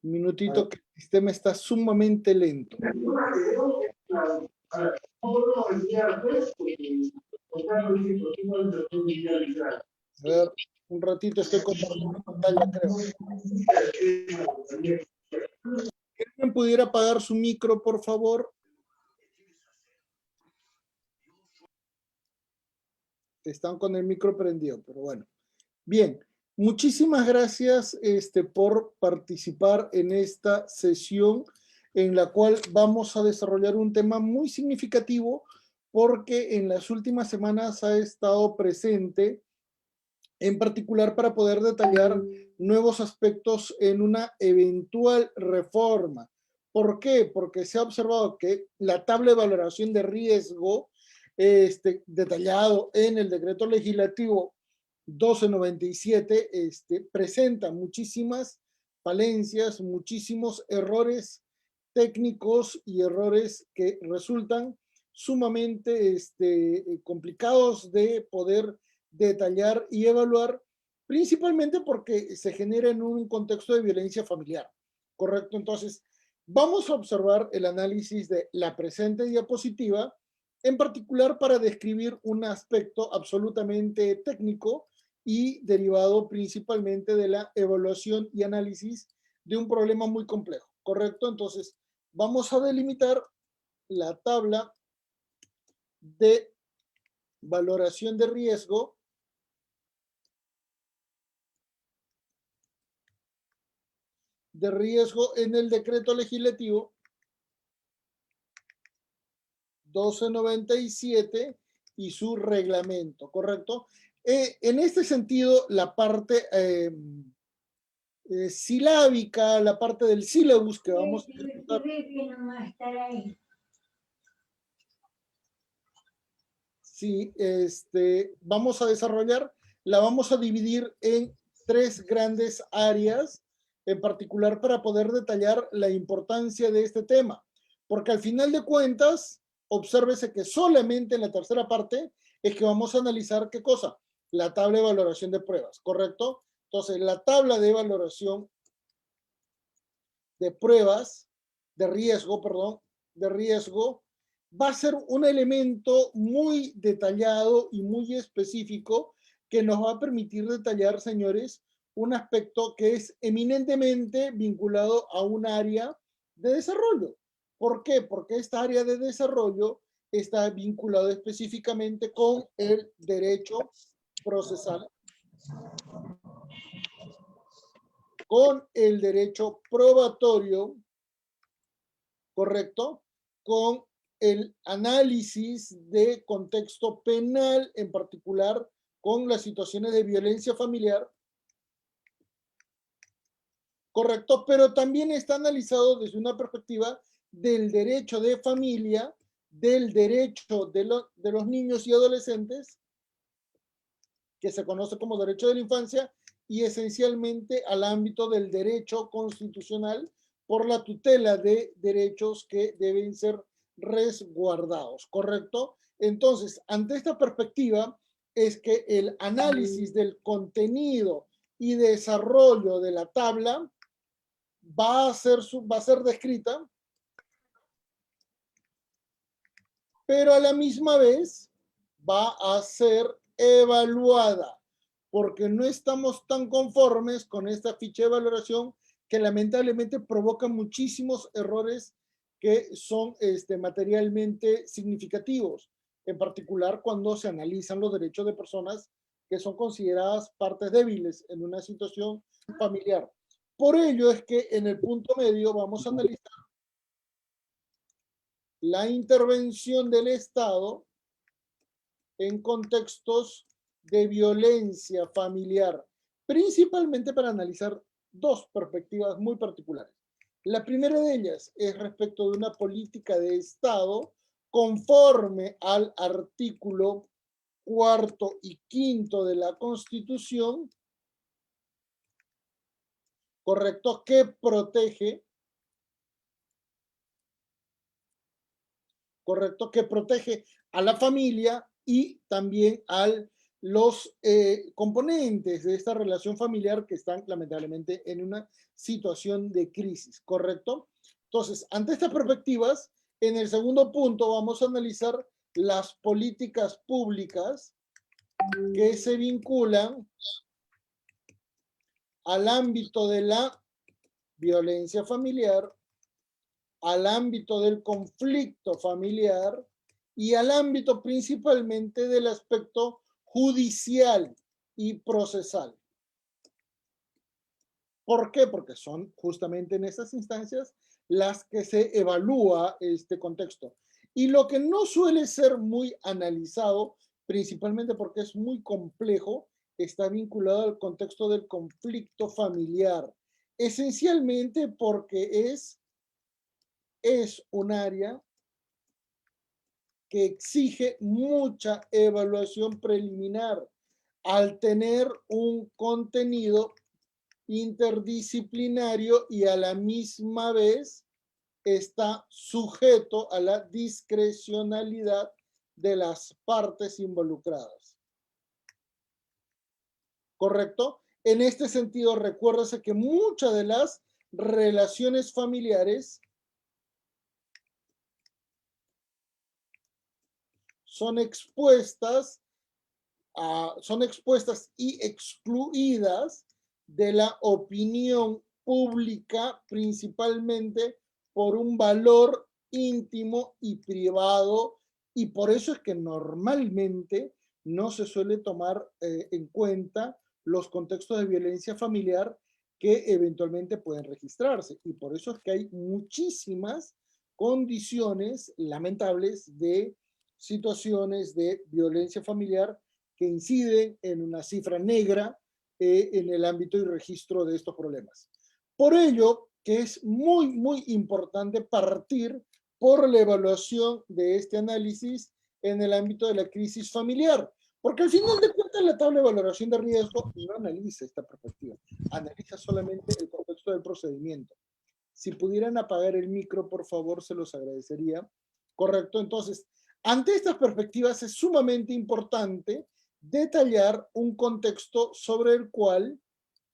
Un minutito que el sistema está sumamente lento. A ver, un ratito estoy compartiendo pantalla, creo. ¿Alguien pudiera apagar su micro, por favor? Están con el micro prendido, pero bueno. Bien, muchísimas gracias por participar en esta sesión en la cual vamos a desarrollar un tema muy significativo porque en las últimas semanas ha estado presente en particular para poder detallar nuevos aspectos en una eventual reforma. ¿Por qué? Porque se ha observado que la tabla de valoración de riesgo detallado en el decreto legislativo 1297 presenta muchísimas falencias, muchísimos errores técnicos y errores que resultan sumamente complicados de poder detallar y evaluar, principalmente porque se genera en un contexto de violencia familiar, ¿correcto? Entonces, vamos a observar el análisis de la presente diapositiva, en particular para describir un aspecto absolutamente técnico y derivado principalmente de la evaluación y análisis de un problema muy complejo, ¿correcto? Entonces, vamos a delimitar la tabla de valoración de riesgo en el decreto legislativo 1297 y su reglamento, ¿correcto? En este sentido, la parte silábica, la parte del sílabus que vamos a ejecutar, sí, vamos a desarrollar, la vamos a dividir en tres grandes áreas, en particular para poder detallar la importancia de este tema, porque al final de cuentas, obsérvese que solamente en la tercera parte es que vamos a analizar qué cosa, la tabla de valoración de pruebas, ¿correcto? Entonces, la tabla de valoración de pruebas, de riesgo, perdón, de riesgo, va a ser un elemento muy detallado y muy específico que nos va a permitir detallar, señores, un aspecto que es eminentemente vinculado a un área de desarrollo. ¿Por qué? Porque esta área de desarrollo está vinculada específicamente con el derecho procesal, con el derecho probatorio, ¿correcto? Con el análisis de contexto penal, en particular con las situaciones de violencia familiar, ¿correcto? Pero también está analizado desde una perspectiva del derecho de familia, del derecho de los niños y adolescentes, que se conoce como derecho de la infancia, y esencialmente al ámbito del derecho constitucional por la tutela de derechos que deben ser resguardados, ¿correcto? Entonces, ante esta perspectiva es que el análisis del contenido y desarrollo de la tabla va a ser descrita, pero a la misma vez va a ser evaluada, porque no estamos tan conformes con esta ficha de valoración que lamentablemente provoca muchísimos errores que son materialmente significativos, en particular cuando se analizan los derechos de personas que son consideradas partes débiles en una situación familiar. Por ello es que en el punto medio vamos a analizar la intervención del Estado en contextos de violencia familiar, principalmente para analizar dos perspectivas muy particulares. La primera de ellas es respecto de una política de Estado conforme al artículo 4º y 5º de la Constitución, correcto, que protege, correcto, que protege a la familia y también al los componentes de esta relación familiar que están lamentablemente en una situación de crisis, ¿correcto? Entonces, ante estas perspectivas, en el segundo punto vamos a analizar las políticas públicas que se vinculan al ámbito de la violencia familiar, al ámbito del conflicto familiar y al ámbito principalmente del aspecto judicial y procesal. ¿Por qué? Porque son justamente en esas instancias las que se evalúa este contexto. Y lo que no suele ser muy analizado, principalmente porque es muy complejo, está vinculado al contexto del conflicto familiar. Esencialmente porque es un área que exige mucha evaluación preliminar al tener un contenido interdisciplinario y a la misma vez está sujeto a la discrecionalidad de las partes involucradas. ¿Correcto? En este sentido, recuérdese que muchas de las relaciones familiares son expuestas y excluidas de la opinión pública, principalmente por un valor íntimo y privado, y por eso es que normalmente no se suele tomar en cuenta los contextos de violencia familiar que eventualmente pueden registrarse, y por eso es que hay muchísimas condiciones lamentables de situaciones de violencia familiar que inciden en una cifra negra en el ámbito y registro de estos problemas. Por ello, que es muy, muy importante partir por la evaluación de este análisis en el ámbito de la crisis familiar, porque al final de cuentas la tabla de valoración de riesgo no analiza esta perspectiva, analiza solamente el contexto del procedimiento. Si pudieran apagar el micro, por favor, se los agradecería. Correcto, entonces, ante estas perspectivas es sumamente importante detallar un contexto sobre el cual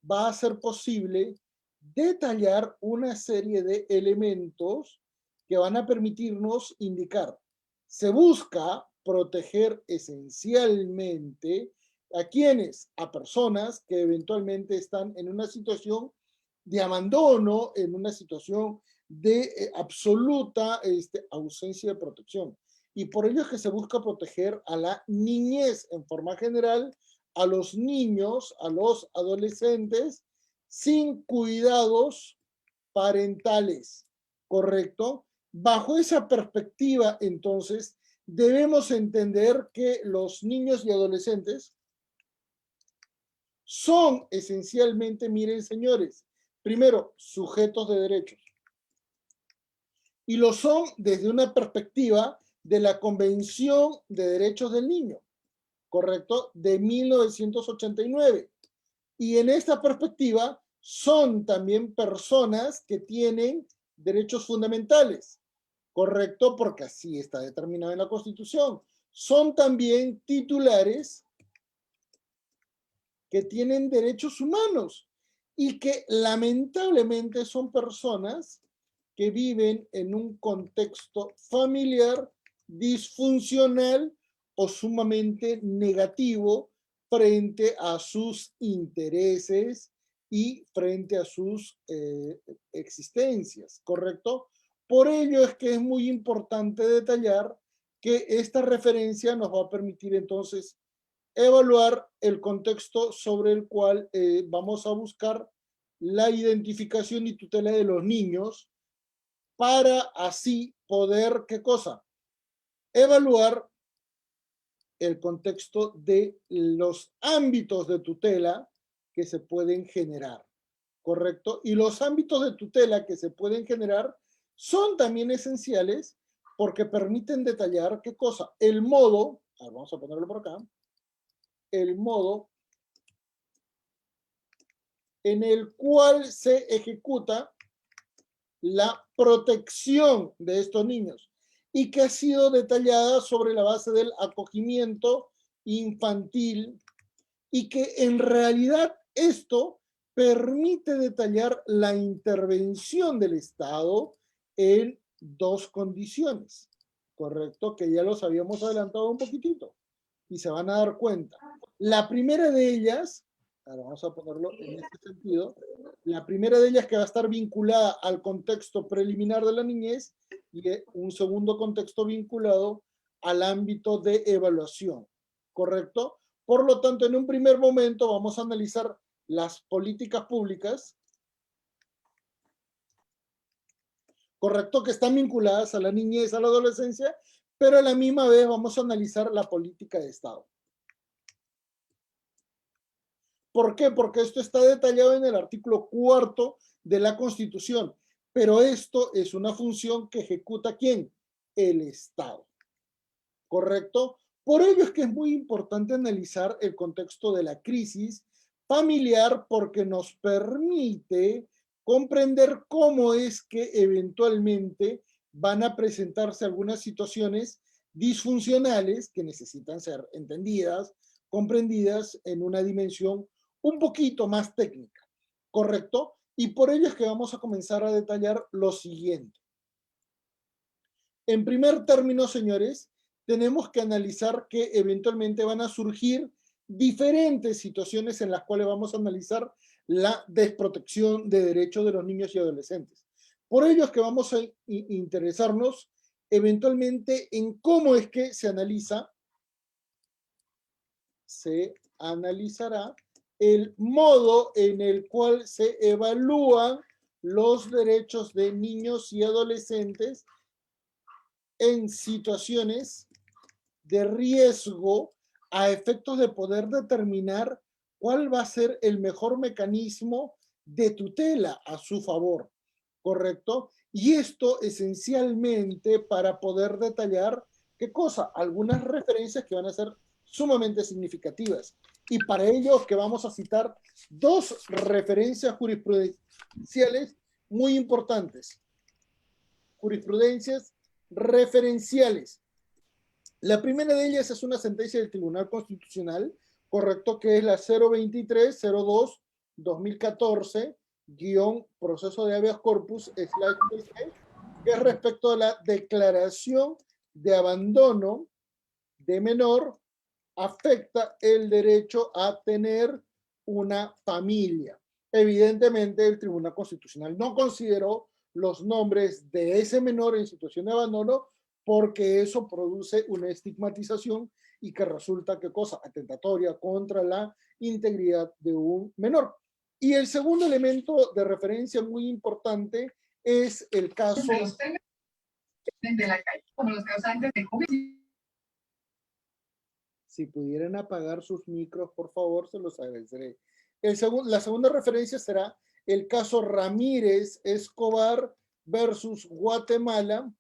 va a ser posible detallar una serie de elementos que van a permitirnos indicar. Se busca proteger esencialmente a quienes, a personas que eventualmente están en una situación de abandono, en una situación de absoluta ausencia de protección. Y por ello es que se busca proteger a la niñez en forma general, a los niños, a los adolescentes, sin cuidados parentales, ¿correcto? Bajo esa perspectiva, entonces, debemos entender que los niños y adolescentes son esencialmente, miren señores, primero, sujetos de derechos. Y lo son desde una perspectiva de la Convención de Derechos del Niño, ¿correcto? De 1989. Y en esta perspectiva son también personas que tienen derechos fundamentales, ¿correcto? Porque así está determinado en la Constitución. Son también titulares que tienen derechos humanos y que lamentablemente son personas que viven en un contexto familiar disfuncional o sumamente negativo frente a sus intereses y frente a sus existencias, ¿correcto? Por ello es que es muy importante detallar que esta referencia nos va a permitir entonces evaluar el contexto sobre el cual vamos a buscar la identificación y tutela de los niños para así poder, ¿qué cosa? Evaluar el contexto de los ámbitos de tutela que se pueden generar, ¿correcto? Y los ámbitos de tutela que se pueden generar son también esenciales porque permiten detallar, ¿qué cosa? El modo, vamos a ponerlo por acá, el modo en el cual se ejecuta la protección de estos niños y que ha sido detallada sobre la base del acogimiento infantil, y que en realidad esto permite detallar la intervención del Estado en dos condiciones, ¿correcto? Que ya los habíamos adelantado un poquitito y se van a dar cuenta. La primera de ellas, ahora vamos a ponerlo en este sentido, la primera de ellas que va a estar vinculada al contexto preliminar de la niñez y un segundo contexto vinculado al ámbito de evaluación, ¿correcto? Por lo tanto, en un primer momento vamos a analizar las políticas públicas, ¿correcto? Que están vinculadas a la niñez, a la adolescencia, pero a la misma vez vamos a analizar la política de Estado. ¿Por qué? Porque esto está detallado en el artículo 4 de la Constitución, pero esto es una función que ejecuta ¿quién? El Estado, ¿correcto? Por ello es que es muy importante analizar el contexto de la crisis familiar porque nos permite comprender cómo es que eventualmente van a presentarse algunas situaciones disfuncionales que necesitan ser entendidas, comprendidas en una dimensión un poquito más técnica, ¿correcto? Y por ello es que vamos a comenzar a detallar lo siguiente. En primer término, señores, tenemos que analizar que eventualmente van a surgir diferentes situaciones en las cuales vamos a analizar la desprotección de derechos de los niños y adolescentes. Por ello es que vamos a interesarnos eventualmente en cómo es que se analizará el modo en el cual se evalúan los derechos de niños y adolescentes en situaciones de riesgo a efectos de poder determinar cuál va a ser el mejor mecanismo de tutela a su favor, ¿correcto? Y esto esencialmente para poder detallar, ¿qué cosa? Algunas referencias que van a ser sumamente significativas. Y para ello que vamos a citar dos referencias jurisprudenciales muy importantes. Jurisprudencias referenciales. La primera de ellas es una sentencia del Tribunal Constitucional, correcto, que es la 023-02-2014, guión proceso de habeas corpus, que es respecto a la declaración de abandono de menor, afecta el derecho a tener una familia. Evidentemente, el Tribunal Constitucional no consideró los nombres de ese menor en situación de abandono porque eso produce una estigmatización y que resulta, ¿qué cosa? Atentatoria contra la integridad de un menor. Y el segundo elemento de referencia muy importante es el caso de la calle, como los causantes de COVID. Si pudieran apagar sus micros, por favor, se los agradeceré. La segunda referencia será el caso Ramírez Escobar versus Guatemala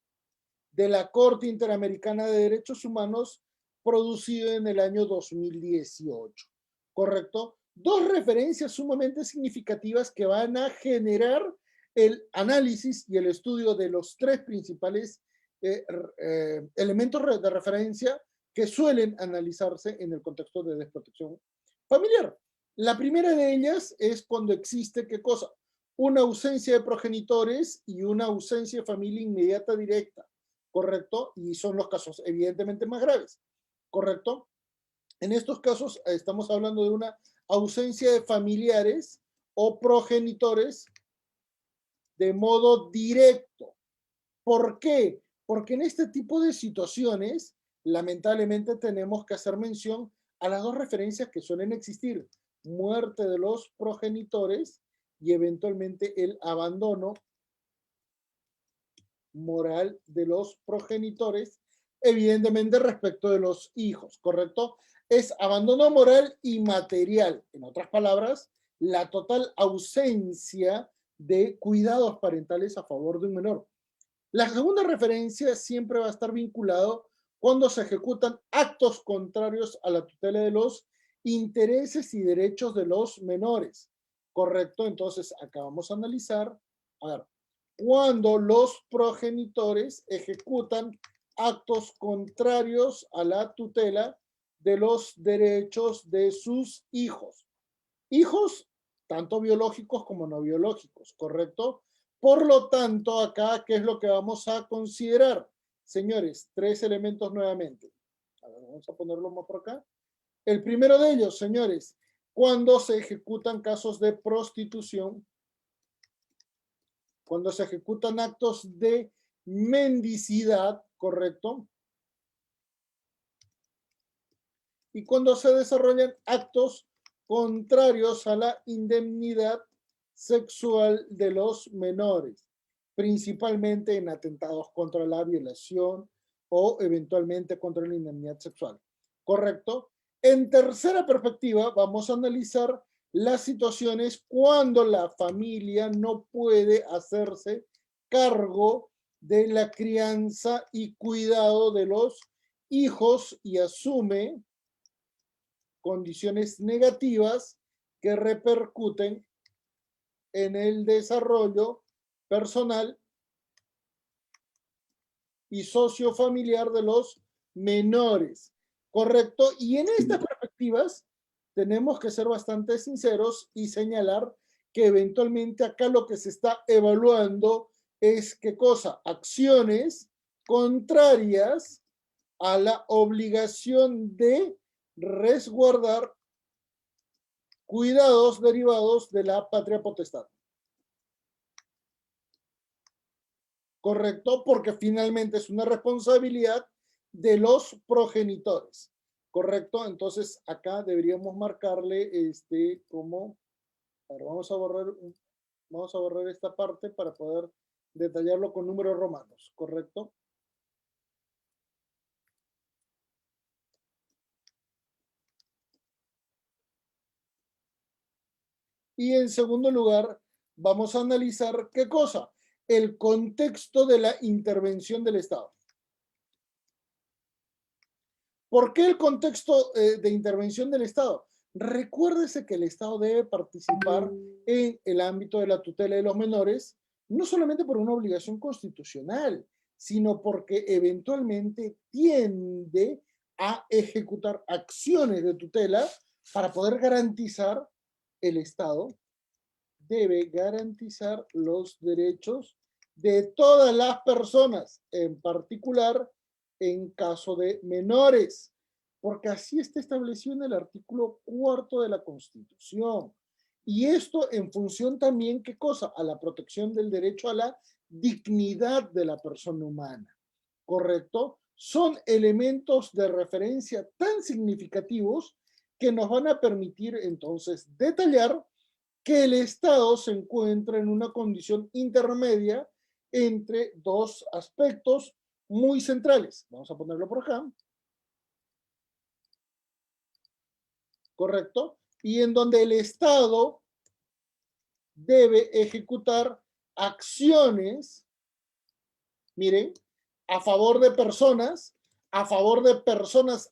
de la Corte Interamericana de Derechos Humanos, producido en el año 2018. ¿Correcto? Dos referencias sumamente significativas que van a generar el análisis y el estudio de los tres principales elementos de referencia que suelen analizarse en el contexto de desprotección familiar. La primera de ellas es cuando existe, ¿qué cosa? Una ausencia de progenitores y una ausencia de familia inmediata directa, ¿correcto? Y son los casos evidentemente más graves, ¿correcto? En estos casos estamos hablando de una ausencia de familiares o progenitores de modo directo. ¿Por qué? Porque en este tipo de situaciones, lamentablemente tenemos que hacer mención a las dos referencias que suelen existir: muerte de los progenitores y eventualmente el abandono moral de los progenitores, evidentemente respecto de los hijos, ¿correcto? Es abandono moral y material. En otras palabras, la total ausencia de cuidados parentales a favor de un menor. La segunda referencia siempre va a estar vinculado cuando se ejecutan actos contrarios a la tutela de los intereses y derechos de los menores, ¿correcto? Entonces, acá vamos a analizar, a ver, cuando los progenitores ejecutan actos contrarios a la tutela de los derechos de sus hijos. Hijos, tanto biológicos como no biológicos, ¿correcto? Por lo tanto, acá, ¿qué es lo que vamos a considerar? Señores, tres elementos nuevamente. A ver, vamos a ponerlo más por acá. El primero de ellos, señores, cuando se ejecutan casos de prostitución, cuando se ejecutan actos de mendicidad, ¿correcto? Y cuando se desarrollan actos contrarios a la indemnidad sexual de los menores, principalmente en atentados contra la violación o eventualmente contra la indemnidad sexual. ¿Correcto? En tercera perspectiva, vamos a analizar las situaciones cuando la familia no puede hacerse cargo de la crianza y cuidado de los hijos y asume condiciones negativas que repercuten en el desarrollo personal y sociofamiliar de los menores, ¿correcto? Y en estas perspectivas tenemos que ser bastante sinceros y señalar que eventualmente acá lo que se está evaluando es qué cosa, acciones contrarias a la obligación de resguardar cuidados derivados de la patria potestad. ¿Correcto? Porque finalmente es una responsabilidad de los progenitores. ¿Correcto? Entonces acá deberíamos marcarle como, ahora vamos a borrar esta parte para poder detallarlo con números romanos. ¿Correcto? Y en segundo lugar, vamos a analizar qué cosa, el contexto de la intervención del Estado. ¿Por qué el contexto de intervención del Estado? Recuérdese que el Estado debe participar en el ámbito de la tutela de los menores, no solamente por una obligación constitucional, sino porque eventualmente tiende a ejecutar acciones de tutela para poder garantizar, el Estado debe garantizar los derechos de todas las personas, en particular en caso de menores, porque así está establecido en el artículo 4 de la Constitución. Y esto en función también, ¿qué cosa? A la protección del derecho a la dignidad de la persona humana, ¿correcto? Son elementos de referencia tan significativos que nos van a permitir entonces detallar que el Estado se encuentra en una condición intermedia entre dos aspectos muy centrales. Vamos a ponerlo por acá. ¿Correcto? Y en donde el Estado debe ejecutar acciones, miren, a favor de personas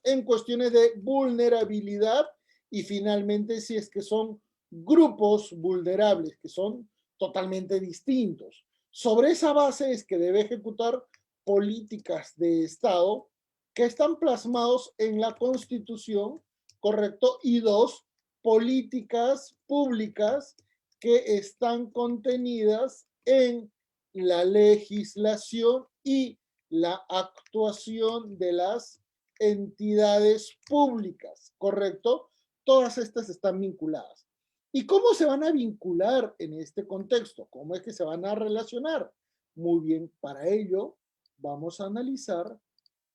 en cuestiones de vulnerabilidad y finalmente si es que son grupos vulnerables, que son totalmente distintos. Sobre esa base es que debe ejecutar políticas de Estado que están plasmados en la Constitución, ¿correcto? Y dos, políticas públicas que están contenidas en la legislación y la actuación de las entidades públicas, ¿correcto? Todas estas están vinculadas. ¿Y cómo se van a vincular en este contexto? ¿Cómo es que se van a relacionar? Muy bien, para ello vamos a analizar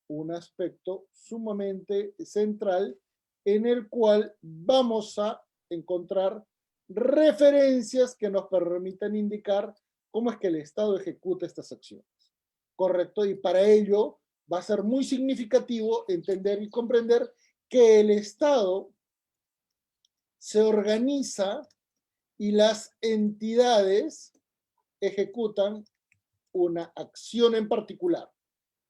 un aspecto sumamente central en el cual vamos a encontrar referencias que nos permitan indicar cómo es que el Estado ejecuta estas acciones. ¿Correcto? Y para ello va a ser muy significativo entender y comprender que el Estado se organiza y las entidades ejecutan una acción en particular.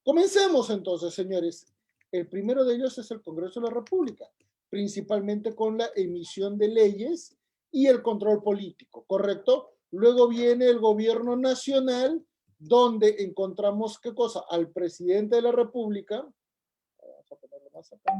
Comencemos entonces, señores. El primero de ellos es el Congreso de la República, principalmente con la emisión de leyes y el control político, ¿correcto? Luego viene el gobierno nacional, donde encontramos, ¿qué cosa? Al presidente de la República. Vamos a ponerlo más acá.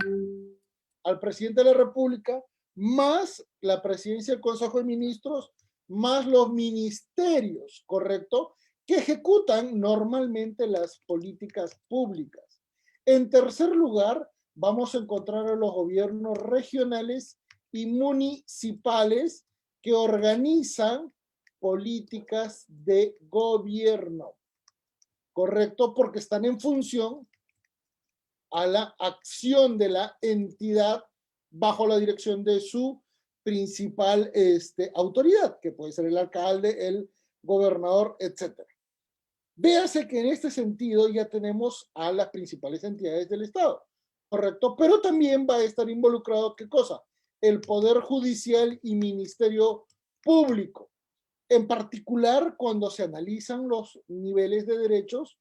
al presidente de la República, más la presidencia del Consejo de Ministros, más los ministerios, ¿correcto?, que ejecutan normalmente las políticas públicas. En tercer lugar, vamos a encontrar a los gobiernos regionales y municipales que organizan políticas de gobierno, ¿correcto? Porque están en función a la acción de la entidad bajo la dirección de su principal autoridad, que puede ser el alcalde, el gobernador, etc. Véase que en este sentido ya tenemos a las principales entidades del Estado, ¿correcto? Pero también va a estar involucrado, ¿qué cosa? El Poder Judicial y Ministerio Público. En particular, cuando se analizan los niveles de derechos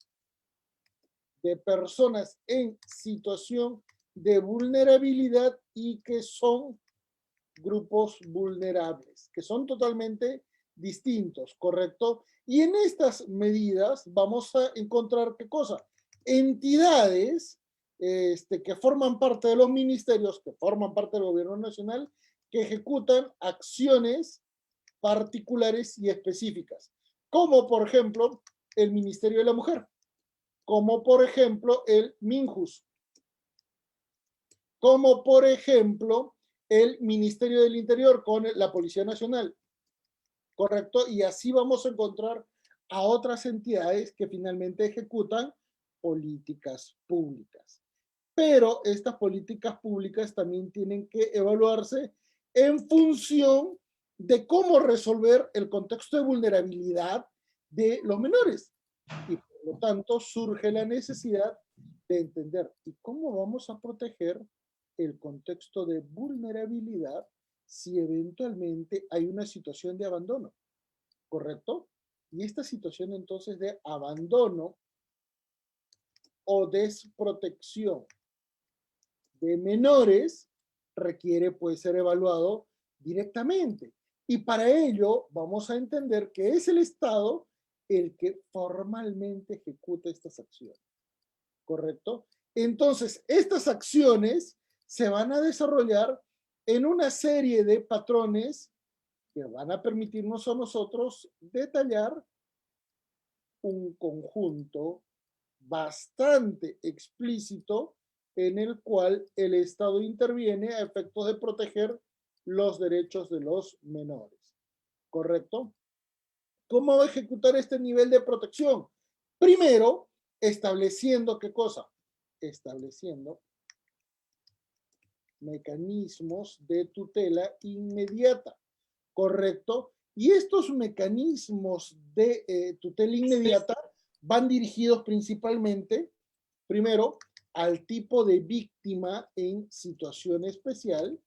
de personas en situación de vulnerabilidad y que son grupos vulnerables, que son totalmente distintos, ¿correcto? Y en estas medidas vamos a encontrar, ¿qué cosa? Entidades que forman parte de los ministerios, que forman parte del gobierno nacional, que ejecutan acciones particulares y específicas, como por ejemplo el Ministerio de la Mujer, como por ejemplo el MINJUS, como por ejemplo el Ministerio del Interior con la Policía Nacional, ¿correcto? Y así vamos a encontrar a otras entidades que finalmente ejecutan políticas públicas. Pero estas políticas públicas también tienen que evaluarse en función de cómo resolver el contexto de vulnerabilidad de los menores. Y por lo tanto surge la necesidad de entender y cómo vamos a proteger el contexto de vulnerabilidad si eventualmente hay una situación de abandono, ¿correcto? Y esta situación entonces de abandono o desprotección de menores requiere pues ser evaluado directamente. Y para ello vamos a entender que es el Estado el que formalmente ejecuta estas acciones, ¿correcto? Entonces, estas acciones se van a desarrollar en una serie de patrones que van a permitirnos a nosotros detallar un conjunto bastante explícito en el cual el Estado interviene a efectos de proteger los derechos de los menores, ¿correcto? ¿Cómo va a ejecutar este nivel de protección? Primero, estableciendo, ¿qué cosa? Estableciendo mecanismos de tutela inmediata, ¿correcto? Y estos mecanismos de tutela inmediata van dirigidos principalmente, primero, al tipo de víctima en situación especial,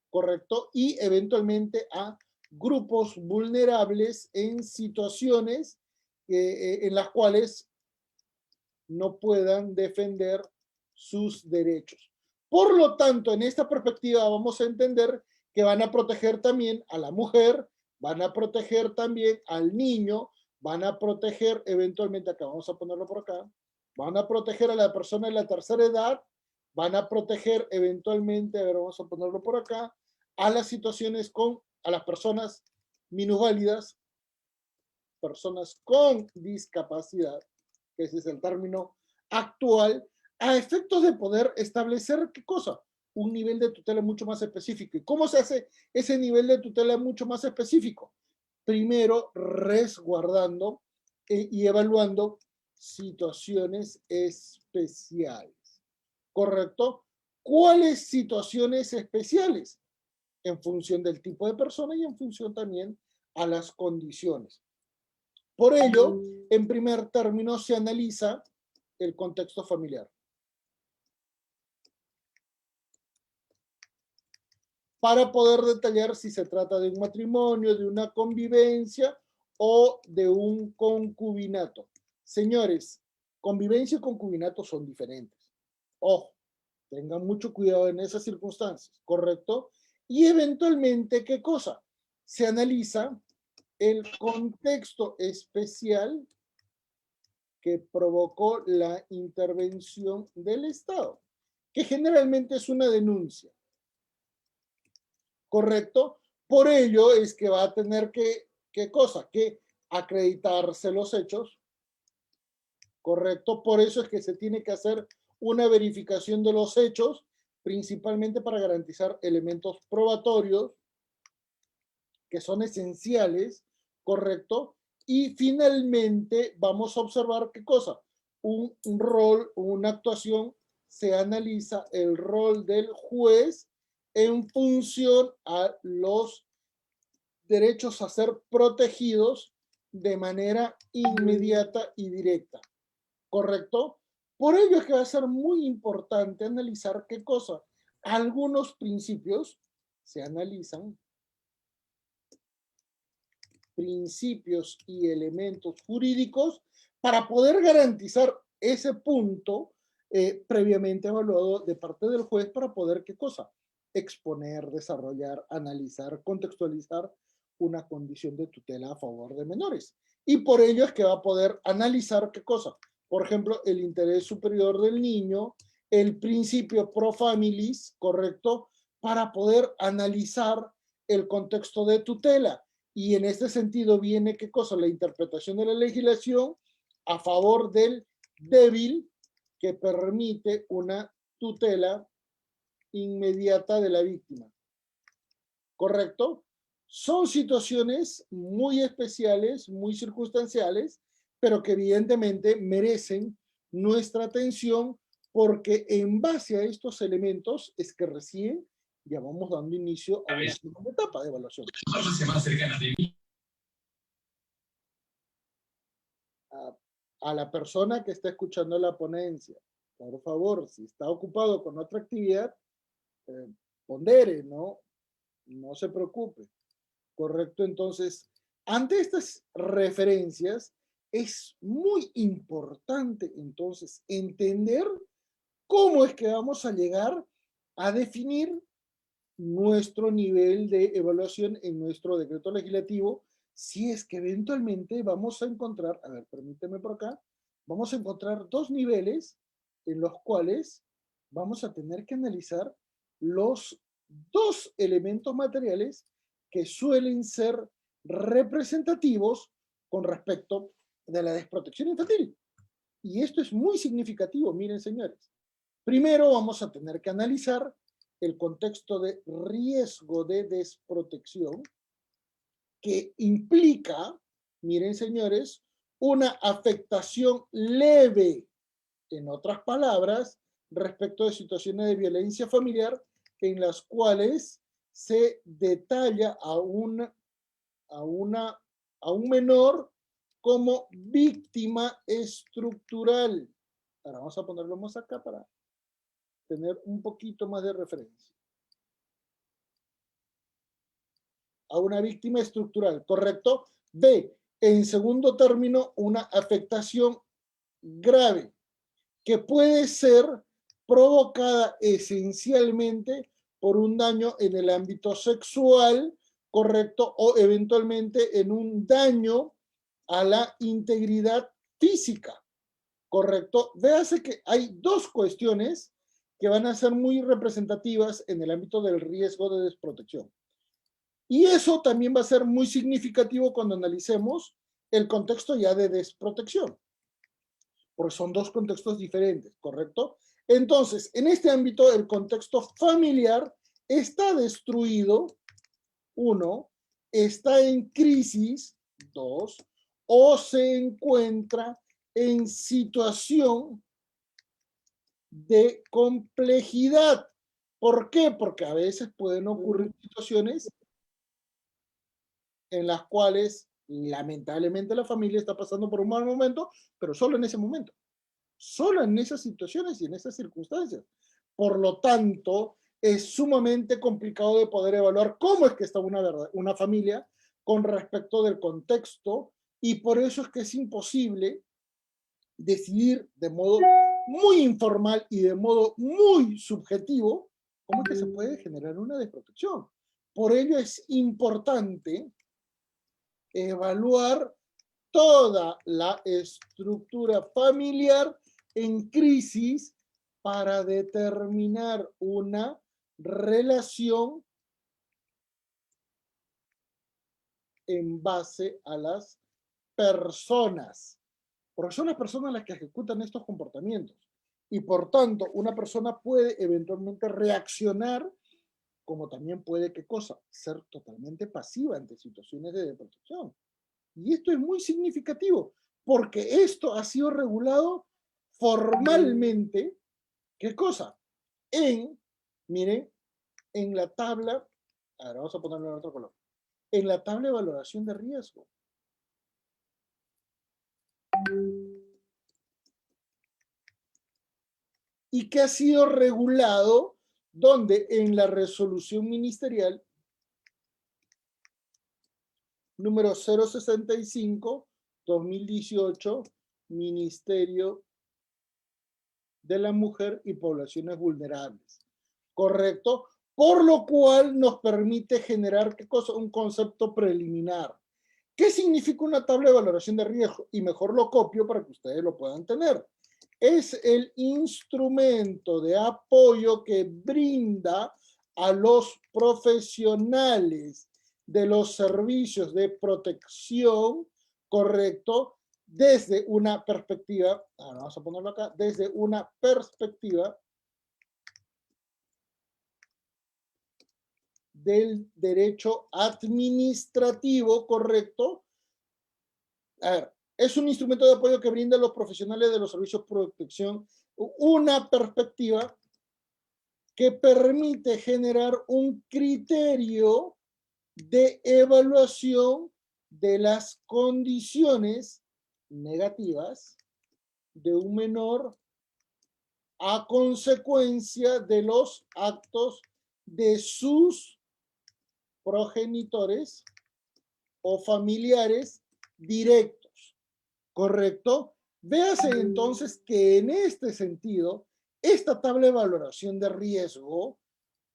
¿correcto? Y eventualmente a grupos vulnerables en situaciones en las cuales no puedan defender sus derechos. Por lo tanto, en esta perspectiva vamos a entender que van a proteger también a la mujer, van a proteger también al niño, van a proteger eventualmente, acá vamos a ponerlo por acá, van a proteger a la persona de la tercera edad, van a proteger eventualmente, a ver, vamos a ponerlo por acá, a las situaciones a las personas minusválidas, personas con discapacidad, que ese es el término actual, a efectos de poder establecer, ¿qué cosa? Un nivel de tutela mucho más específico. ¿Y cómo se hace ese nivel de tutela mucho más específico? Primero, resguardando y evaluando situaciones especiales, ¿correcto? ¿Cuáles situaciones especiales? En función del tipo de persona y en función también a las condiciones. Por ello, en primer término, se analiza el contexto familiar, para poder detallar si se trata de un matrimonio, de una convivencia o de un concubinato. Señores, convivencia y concubinato son diferentes. Ojo, tengan mucho cuidado en esas circunstancias, ¿correcto? Y eventualmente, ¿qué cosa? Se analiza el contexto especial que provocó la intervención del Estado, que generalmente es una denuncia, ¿correcto? Por ello es que va a tener que, ¿qué cosa? Que acreditarse los hechos, ¿correcto? Por eso es que se tiene que hacer una verificación de los hechos, principalmente para garantizar elementos probatorios que son esenciales, ¿correcto? Y finalmente vamos a observar qué cosa, un rol, una actuación, se analiza el rol del juez en función a los derechos a ser protegidos de manera inmediata y directa, ¿correcto? Por ello es que va a ser muy importante analizar qué cosa. Algunos principios se analizan, principios y elementos jurídicos para poder garantizar ese punto previamente evaluado de parte del juez para poder, ¿qué cosa? Exponer, desarrollar, analizar, contextualizar una condición de tutela a favor de menores. Y por ello es que va a poder analizar, ¿qué cosa? Por ejemplo, el interés superior del niño, el principio pro familis, ¿correcto? Para poder analizar el contexto de tutela. Y en este sentido viene, ¿qué cosa? La interpretación de la legislación a favor del débil que permite una tutela inmediata de la víctima. ¿Correcto? Son situaciones muy especiales, muy circunstanciales, pero que evidentemente merecen nuestra atención porque en base a estos elementos es que recién ya vamos dando inicio a una segunda etapa de evaluación. A la persona que está escuchando la ponencia, por favor, si está ocupado con otra actividad, pondere, ¿no? No se preocupe. ¿Correcto? Entonces, ante estas referencias, es muy importante entonces entender cómo es que vamos a llegar a definir nuestro nivel de evaluación en nuestro decreto legislativo, si es que eventualmente vamos a encontrar, a ver, permíteme por acá, vamos a encontrar dos niveles en los cuales vamos a tener que analizar los dos elementos materiales que suelen ser representativos con respecto de la desprotección infantil. Y esto es muy significativo, miren señores. Primero vamos a tener que analizar el contexto de riesgo de desprotección que implica, miren señores, una afectación leve, en otras palabras, respecto de situaciones de violencia familiar en las cuales se detalla a un menor como víctima estructural. Ahora vamos a ponerlo más acá para tener un poquito más de referencia. A una víctima estructural, ¿correcto? B, en segundo término, una afectación grave que puede ser provocada esencialmente por un daño en el ámbito sexual, ¿correcto? O eventualmente en un daño a la integridad física, ¿correcto? Véase que hay dos cuestiones que van a ser muy representativas en el ámbito del riesgo de desprotección. Y eso también va a ser muy significativo cuando analicemos el contexto ya de desprotección, porque son dos contextos diferentes, ¿correcto? Entonces, en este ámbito, el contexto familiar está destruido, uno, está en crisis, dos, o se encuentra en situación de complejidad. ¿Por qué? Porque a veces pueden ocurrir situaciones en las cuales lamentablemente la familia está pasando por un mal momento, pero solo en ese momento, solo en esas situaciones y en esas circunstancias. Por lo tanto, es sumamente complicado de poder evaluar cómo es que está una familia con respecto del contexto y por eso es que es imposible decidir de modo muy informal y de modo muy subjetivo cómo es que se puede generar una desprotección. Por ello es importante evaluar toda la estructura familiar en crisis para determinar una relación en base a las personas, porque son las personas las que ejecutan estos comportamientos. Y por tanto, una persona puede eventualmente reaccionar, como también puede, ¿qué cosa? Ser totalmente pasiva ante situaciones de protección. Y esto es muy significativo, porque esto ha sido regulado formalmente, ¿qué cosa? Miren, en la tabla, ahora vamos a ponerlo en otro color, en la tabla de valoración de riesgo. Y que ha sido regulado, donde en la resolución ministerial número 065-2018, Ministerio de la Mujer y Poblaciones Vulnerables. ¿Correcto? Por lo cual nos permite generar, ¿qué cosa? Un concepto preliminar. ¿Qué significa una tabla de valoración de riesgo? Y mejor lo copio para que ustedes lo puedan tener. Es el instrumento de apoyo que brinda a los profesionales de los servicios de protección, ¿correcto? Desde una perspectiva, ahora vamos a ponerlo acá, desde una perspectiva del derecho administrativo, ¿correcto? A ver, es un instrumento de apoyo que brinda a los profesionales de los servicios de protección una perspectiva que permite generar un criterio de evaluación de las condiciones negativas de un menor a consecuencia de los actos de sus progenitores o familiares directos, ¿correcto? Véase entonces que en este sentido, esta tabla de valoración de riesgo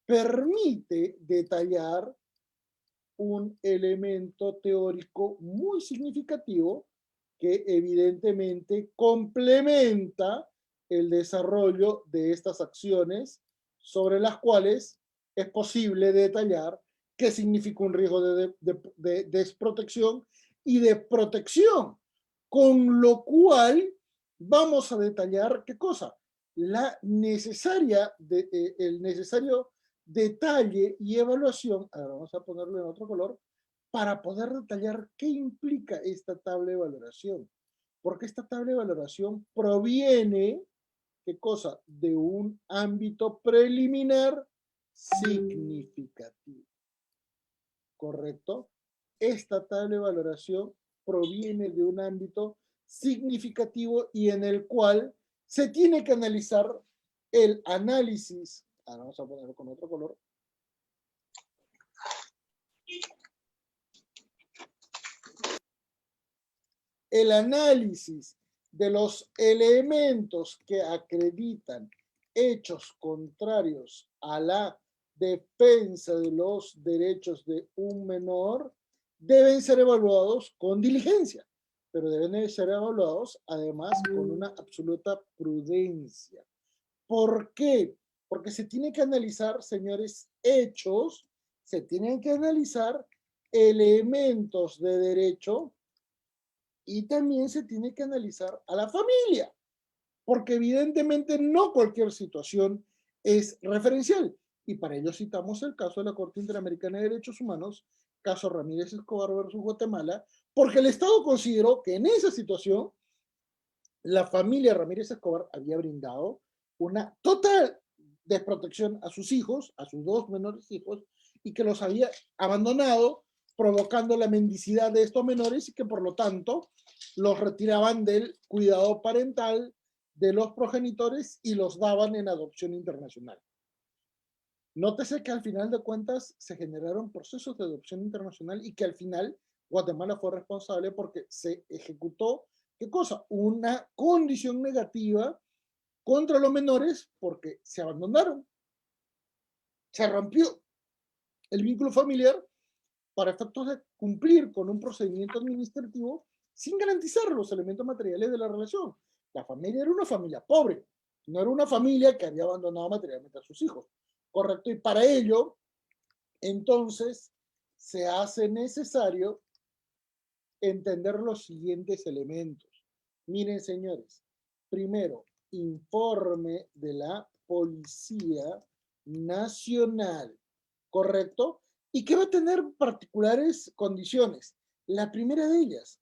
permite detallar un elemento teórico muy significativo que evidentemente complementa el desarrollo de estas acciones sobre las cuales es posible detallar qué significa un riesgo de desprotección y de protección, con lo cual vamos a detallar qué cosa, el necesario detalle y evaluación, ahora vamos a ponerlo en otro color, para poder detallar qué implica esta tabla de valoración. Porque esta tabla de valoración proviene, ¿qué cosa? De un ámbito preliminar significativo. ¿Correcto? Esta tabla de valoración proviene de un ámbito significativo y en el cual se tiene que analizar el análisis, ahora vamos a ponerlo con otro color, el análisis de los elementos que acreditan hechos contrarios a la defensa de los derechos de un menor deben ser evaluados con diligencia, pero deben ser evaluados además con una absoluta prudencia. ¿Por qué? Porque se tiene que analizar, señores, hechos, se tienen que analizar elementos de derecho y también se tiene que analizar a la familia, porque evidentemente no cualquier situación es referencial. Y para ello citamos el caso de la Corte Interamericana de Derechos Humanos, caso Ramírez Escobar versus Guatemala, porque el Estado consideró que en esa situación la familia Ramírez Escobar había brindado una total desprotección a sus hijos, a sus dos menores hijos, y que los había abandonado, provocando la mendicidad de estos menores y que por lo tanto los retiraban del cuidado parental de los progenitores y los daban en adopción internacional. Nótese que al final de cuentas se generaron procesos de adopción internacional y que al final Guatemala fue responsable porque se ejecutó, ¿qué cosa? Una condición negativa contra los menores porque se abandonaron. Se rompió el vínculo familiar para efectos de cumplir con un procedimiento administrativo sin garantizar los elementos materiales de la relación. La familia era una familia pobre, no era una familia que había abandonado materialmente a sus hijos, ¿correcto? Y para ello, entonces, se hace necesario entender los siguientes elementos. Miren, señores, primero, informe de la Policía Nacional, ¿correcto? ¿Y qué va a tener particulares condiciones? La primera de ellas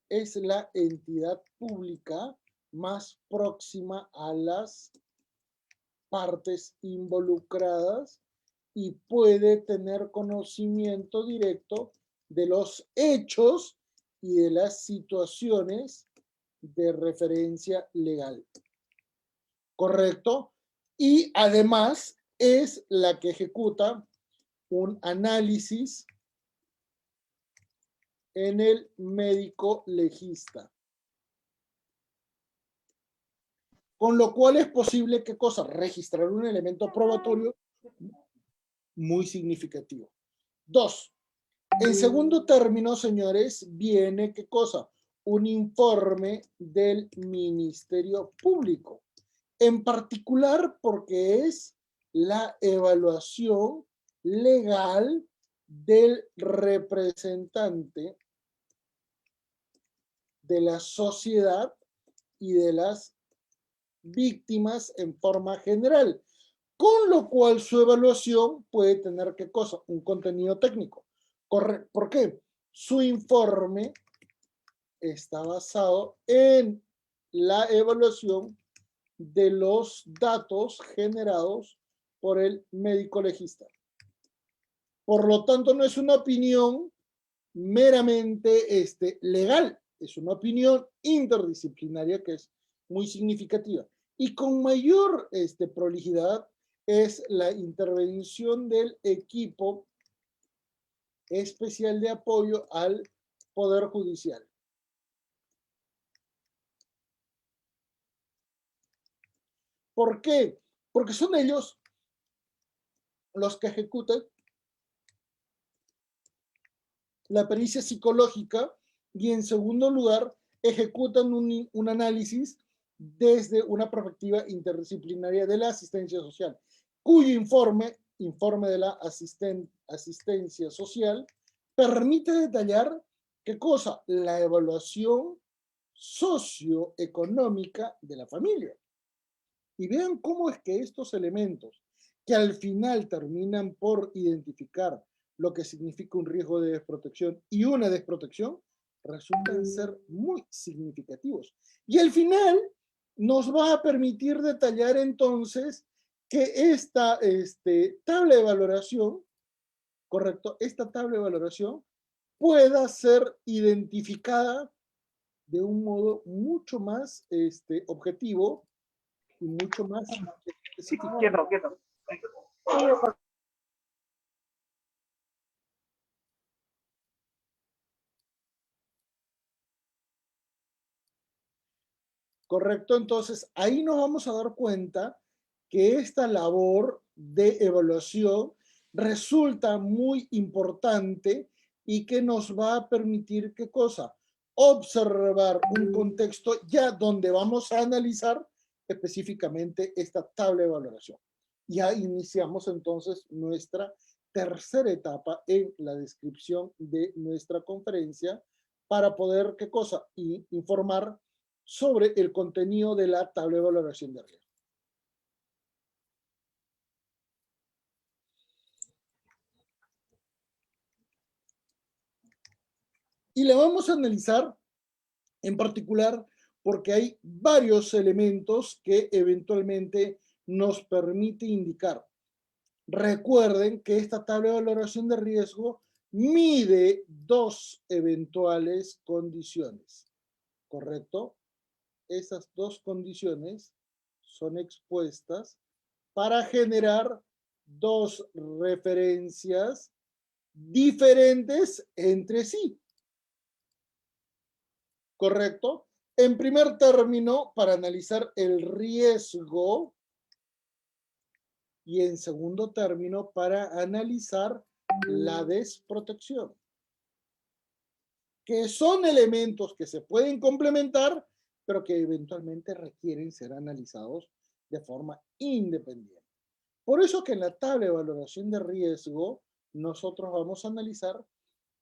es la entidad pública más próxima a las partes involucradas y puede tener conocimiento directo de los hechos y de las situaciones de referencia legal. ¿Correcto? Y además es la que ejecuta un análisis en el médico legista. Con lo cual es posible, ¿qué cosa? Registrar un elemento probatorio muy significativo. Dos, en segundo término, señores, viene, ¿qué cosa? Un informe del Ministerio Público. En particular porque es la evaluación legal del representante de la sociedad y de las víctimas en forma general, con lo cual su evaluación puede tener, ¿qué cosa? Un contenido técnico. ¿Por qué? Su informe está basado en la evaluación de los datos generados por el médico legista. Por lo tanto, no es una opinión meramente legal, es una opinión interdisciplinaria que es muy significativa. Y con mayor prolijidad es la intervención del equipo especial de apoyo al Poder Judicial. ¿Por qué? Porque son ellos los que ejecutan la pericia psicológica y en segundo lugar ejecutan un análisis desde una perspectiva interdisciplinaria de la asistencia social, cuyo informe de la asistencia social, permite detallar qué cosa, la evaluación socioeconómica de la familia. Y vean cómo es que estos elementos, que al final terminan por identificar lo que significa un riesgo de desprotección y una desprotección, resultan ser muy significativos. Y al final nos va a permitir detallar entonces que esta tabla de valoración, correcto, esta tabla de valoración pueda ser identificada de un modo mucho más objetivo y mucho más específico. Quieto. ¿Correcto? Entonces, ahí nos vamos a dar cuenta que esta labor de evaluación resulta muy importante y que nos va a permitir, ¿qué cosa? Observar un contexto ya donde vamos a analizar específicamente esta tabla de valoración. Ya iniciamos entonces nuestra tercera etapa en la descripción de nuestra conferencia para poder, ¿qué cosa? Informar sobre el contenido de la tabla de valoración de riesgo. Y la vamos a analizar en particular porque hay varios elementos que eventualmente nos permite indicar. Recuerden que esta tabla de valoración de riesgo mide dos eventuales condiciones, ¿correcto? Esas dos condiciones son expuestas para generar dos referencias diferentes entre sí. ¿Correcto? En primer término, para analizar el riesgo y en segundo término, para analizar la desprotección, que son elementos que se pueden complementar, pero que eventualmente requieren ser analizados de forma independiente. Por eso que en la tabla de valoración de riesgo nosotros vamos a analizar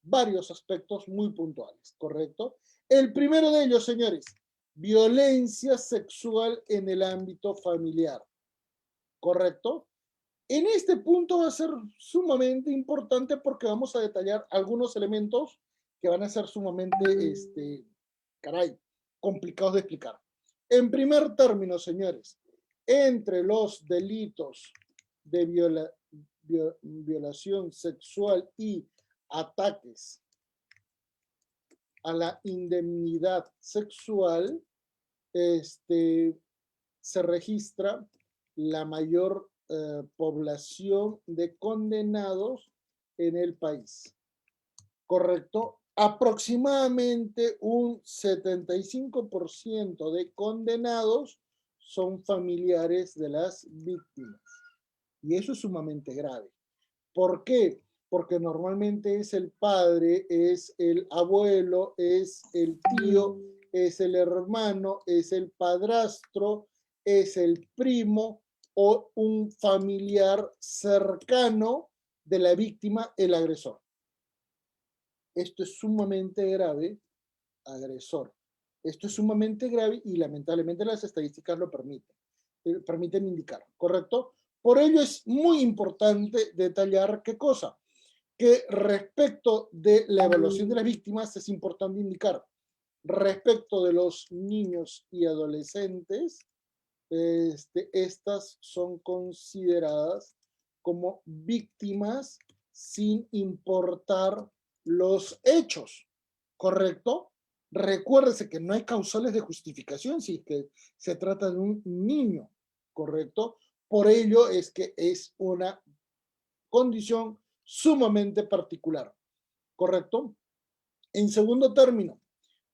varios aspectos muy puntuales, ¿correcto? El primero de ellos, señores, violencia sexual en el ámbito familiar, ¿correcto? En este punto va a ser sumamente importante porque vamos a detallar algunos elementos que van a ser sumamente, caray, complicados de explicar. En primer término, señores, entre los delitos de violación sexual y ataques a la indemnidad sexual, se registra la mayor población de condenados en el país, ¿correcto? Aproximadamente un 75% de condenados son familiares de las víctimas. Y eso es sumamente grave. ¿Por qué? Porque normalmente es el padre, es el abuelo, es el tío, es el hermano, es el padrastro, es el primo o un familiar cercano de la víctima, el agresor. Esto es sumamente grave, agresor. Esto es sumamente grave y lamentablemente las estadísticas lo permiten indicar, ¿correcto? Por ello es muy importante detallar qué cosa. Que respecto de la evaluación de las víctimas es importante indicar, respecto de los niños y adolescentes, estas son consideradas como víctimas sin importar los hechos, ¿correcto? Recuérdese que no hay causales de justificación si es que se trata de un niño, ¿correcto? Por ello es que es una condición sumamente particular, ¿correcto? En segundo término,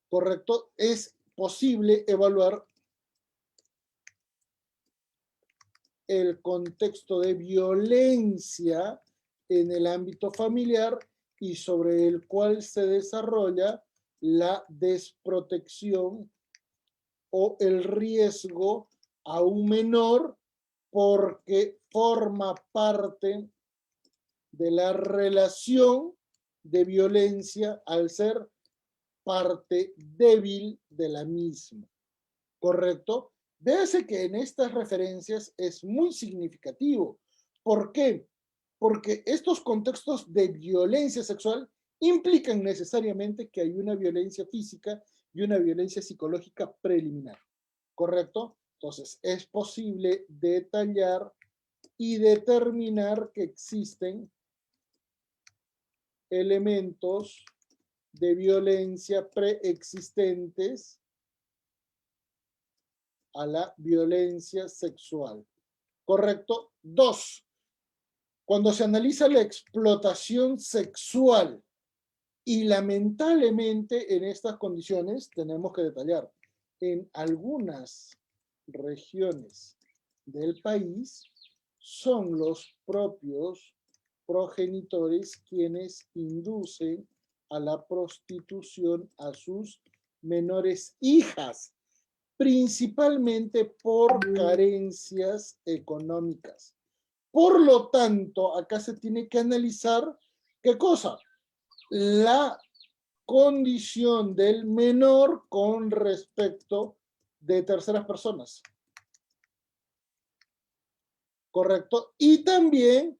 ¿correcto? Es posible evaluar el contexto de violencia en el ámbito familiar y sobre el cual se desarrolla la desprotección o el riesgo a un menor porque forma parte de la relación de violencia al ser parte débil de la misma, ¿correcto? Véase que en estas referencias es muy significativo. ¿Por qué? Porque estos contextos de violencia sexual implican necesariamente que hay una violencia física y una violencia psicológica preliminar, ¿correcto? Entonces, es posible detallar y determinar que existen elementos de violencia preexistentes a la violencia sexual. ¿Correcto? 2. Cuando se analiza la explotación sexual y lamentablemente en estas condiciones tenemos que detallar, en algunas regiones del país son los propios progenitores quienes inducen a la prostitución a sus menores hijas, principalmente por carencias económicas. Por lo tanto, acá se tiene que analizar, ¿qué cosa? La condición del menor con respecto de terceras personas. ¿Correcto? Y también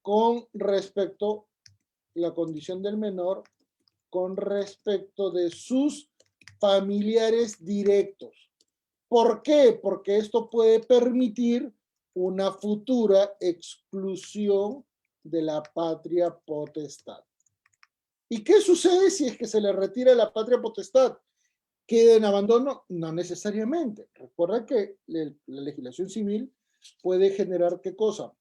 con respecto la condición del menor con respecto de sus familiares directos. ¿Por qué? Porque esto puede permitir una futura exclusión de la patria potestad. ¿Y qué sucede si es que se le retira la patria potestad? ¿Queda en abandono? No necesariamente. Recuerda que la legislación civil puede generar ¿qué cosa?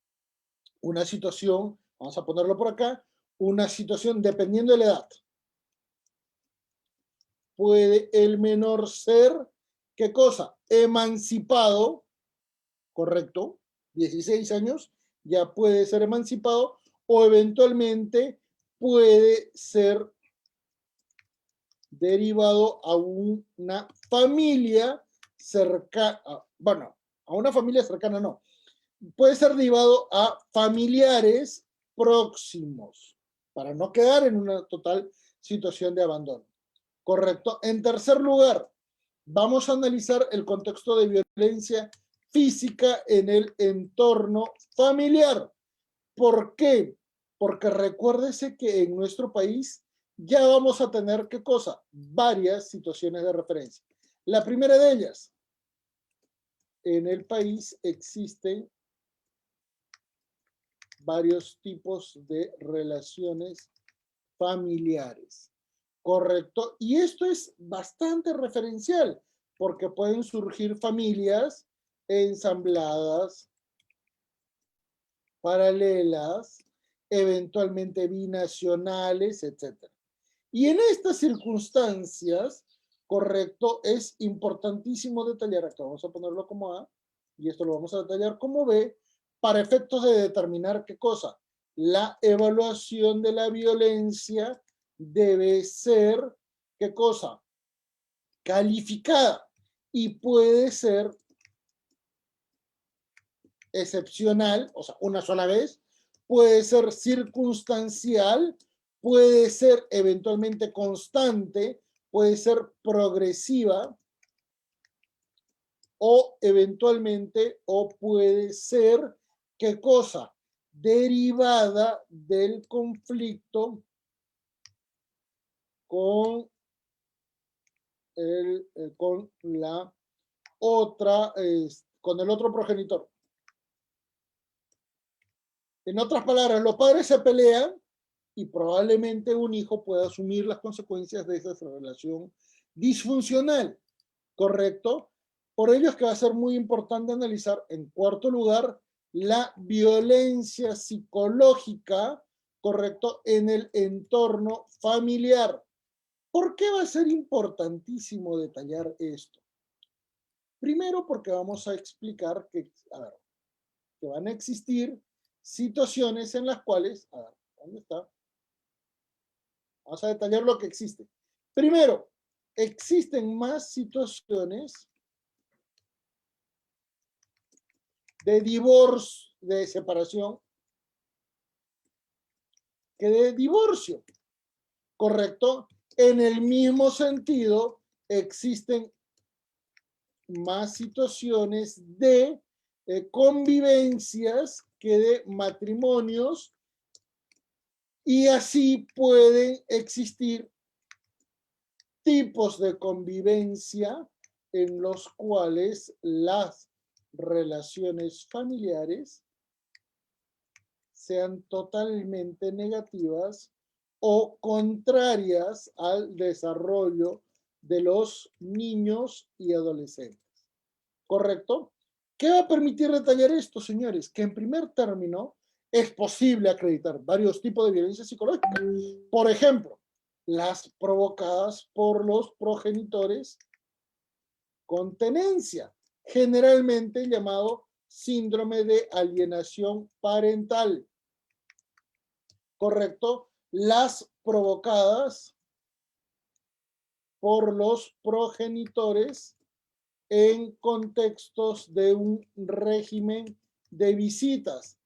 Una situación, vamos a ponerlo por acá, una situación dependiendo de la edad. Puede el menor ser, ¿qué cosa? Emancipado, ¿correcto? 16 años, ya puede ser emancipado o eventualmente puede ser derivado a una familia cercana, bueno, a una familia cercana no, puede ser derivado a familiares próximos, para no quedar en una total situación de abandono. Correcto. En tercer lugar, vamos a analizar el contexto de violencia física en el entorno familiar. ¿Por qué? Porque recuérdese que en nuestro país ya vamos a tener, ¿qué cosa? Varias situaciones de referencia. La primera de ellas, en el país existen varios tipos de relaciones familiares. Correcto. Y esto es bastante referencial, porque pueden surgir familias ensambladas, paralelas, eventualmente binacionales, etc. Y en estas circunstancias, correcto, es importantísimo detallar, acá vamos a ponerlo como A, y esto lo vamos a detallar como B, para efectos de determinar qué cosa. La evaluación de la violencia debe ser, ¿qué cosa? Calificada, y puede ser excepcional, o sea, una sola vez, puede ser circunstancial, puede ser eventualmente constante, puede ser progresiva, o eventualmente, o puede ser, ¿qué cosa? Derivada del conflicto con, con la otra, con el otro progenitor. En otras palabras, los padres se pelean y probablemente un hijo pueda asumir las consecuencias de esa relación disfuncional, ¿correcto? Por ello es que va a ser muy importante analizar, en cuarto lugar, la violencia psicológica, ¿correcto?, en el entorno familiar. ¿Por qué va a ser importantísimo detallar esto? Primero, porque vamos a explicar que, que van a existir situaciones en las cuales, ¿dónde está? Vamos a detallar lo que existe. Primero, existen más situaciones de divorcio, de separación, que de divorcio, ¿correcto? En el mismo sentido, existen más situaciones de convivencias que de matrimonios, y así pueden existir tipos de convivencia en los cuales las relaciones familiares sean totalmente negativas o contrarias al desarrollo de los niños y adolescentes. ¿Correcto? ¿Qué va a permitir detallar esto, señores? Que en primer término es posible acreditar varios tipos de violencia psicológica. Por ejemplo, las provocadas por los progenitores con tenencia, generalmente llamado síndrome de alienación parental. ¿Correcto? Las provocadas por los progenitores en contextos de un régimen de visitas,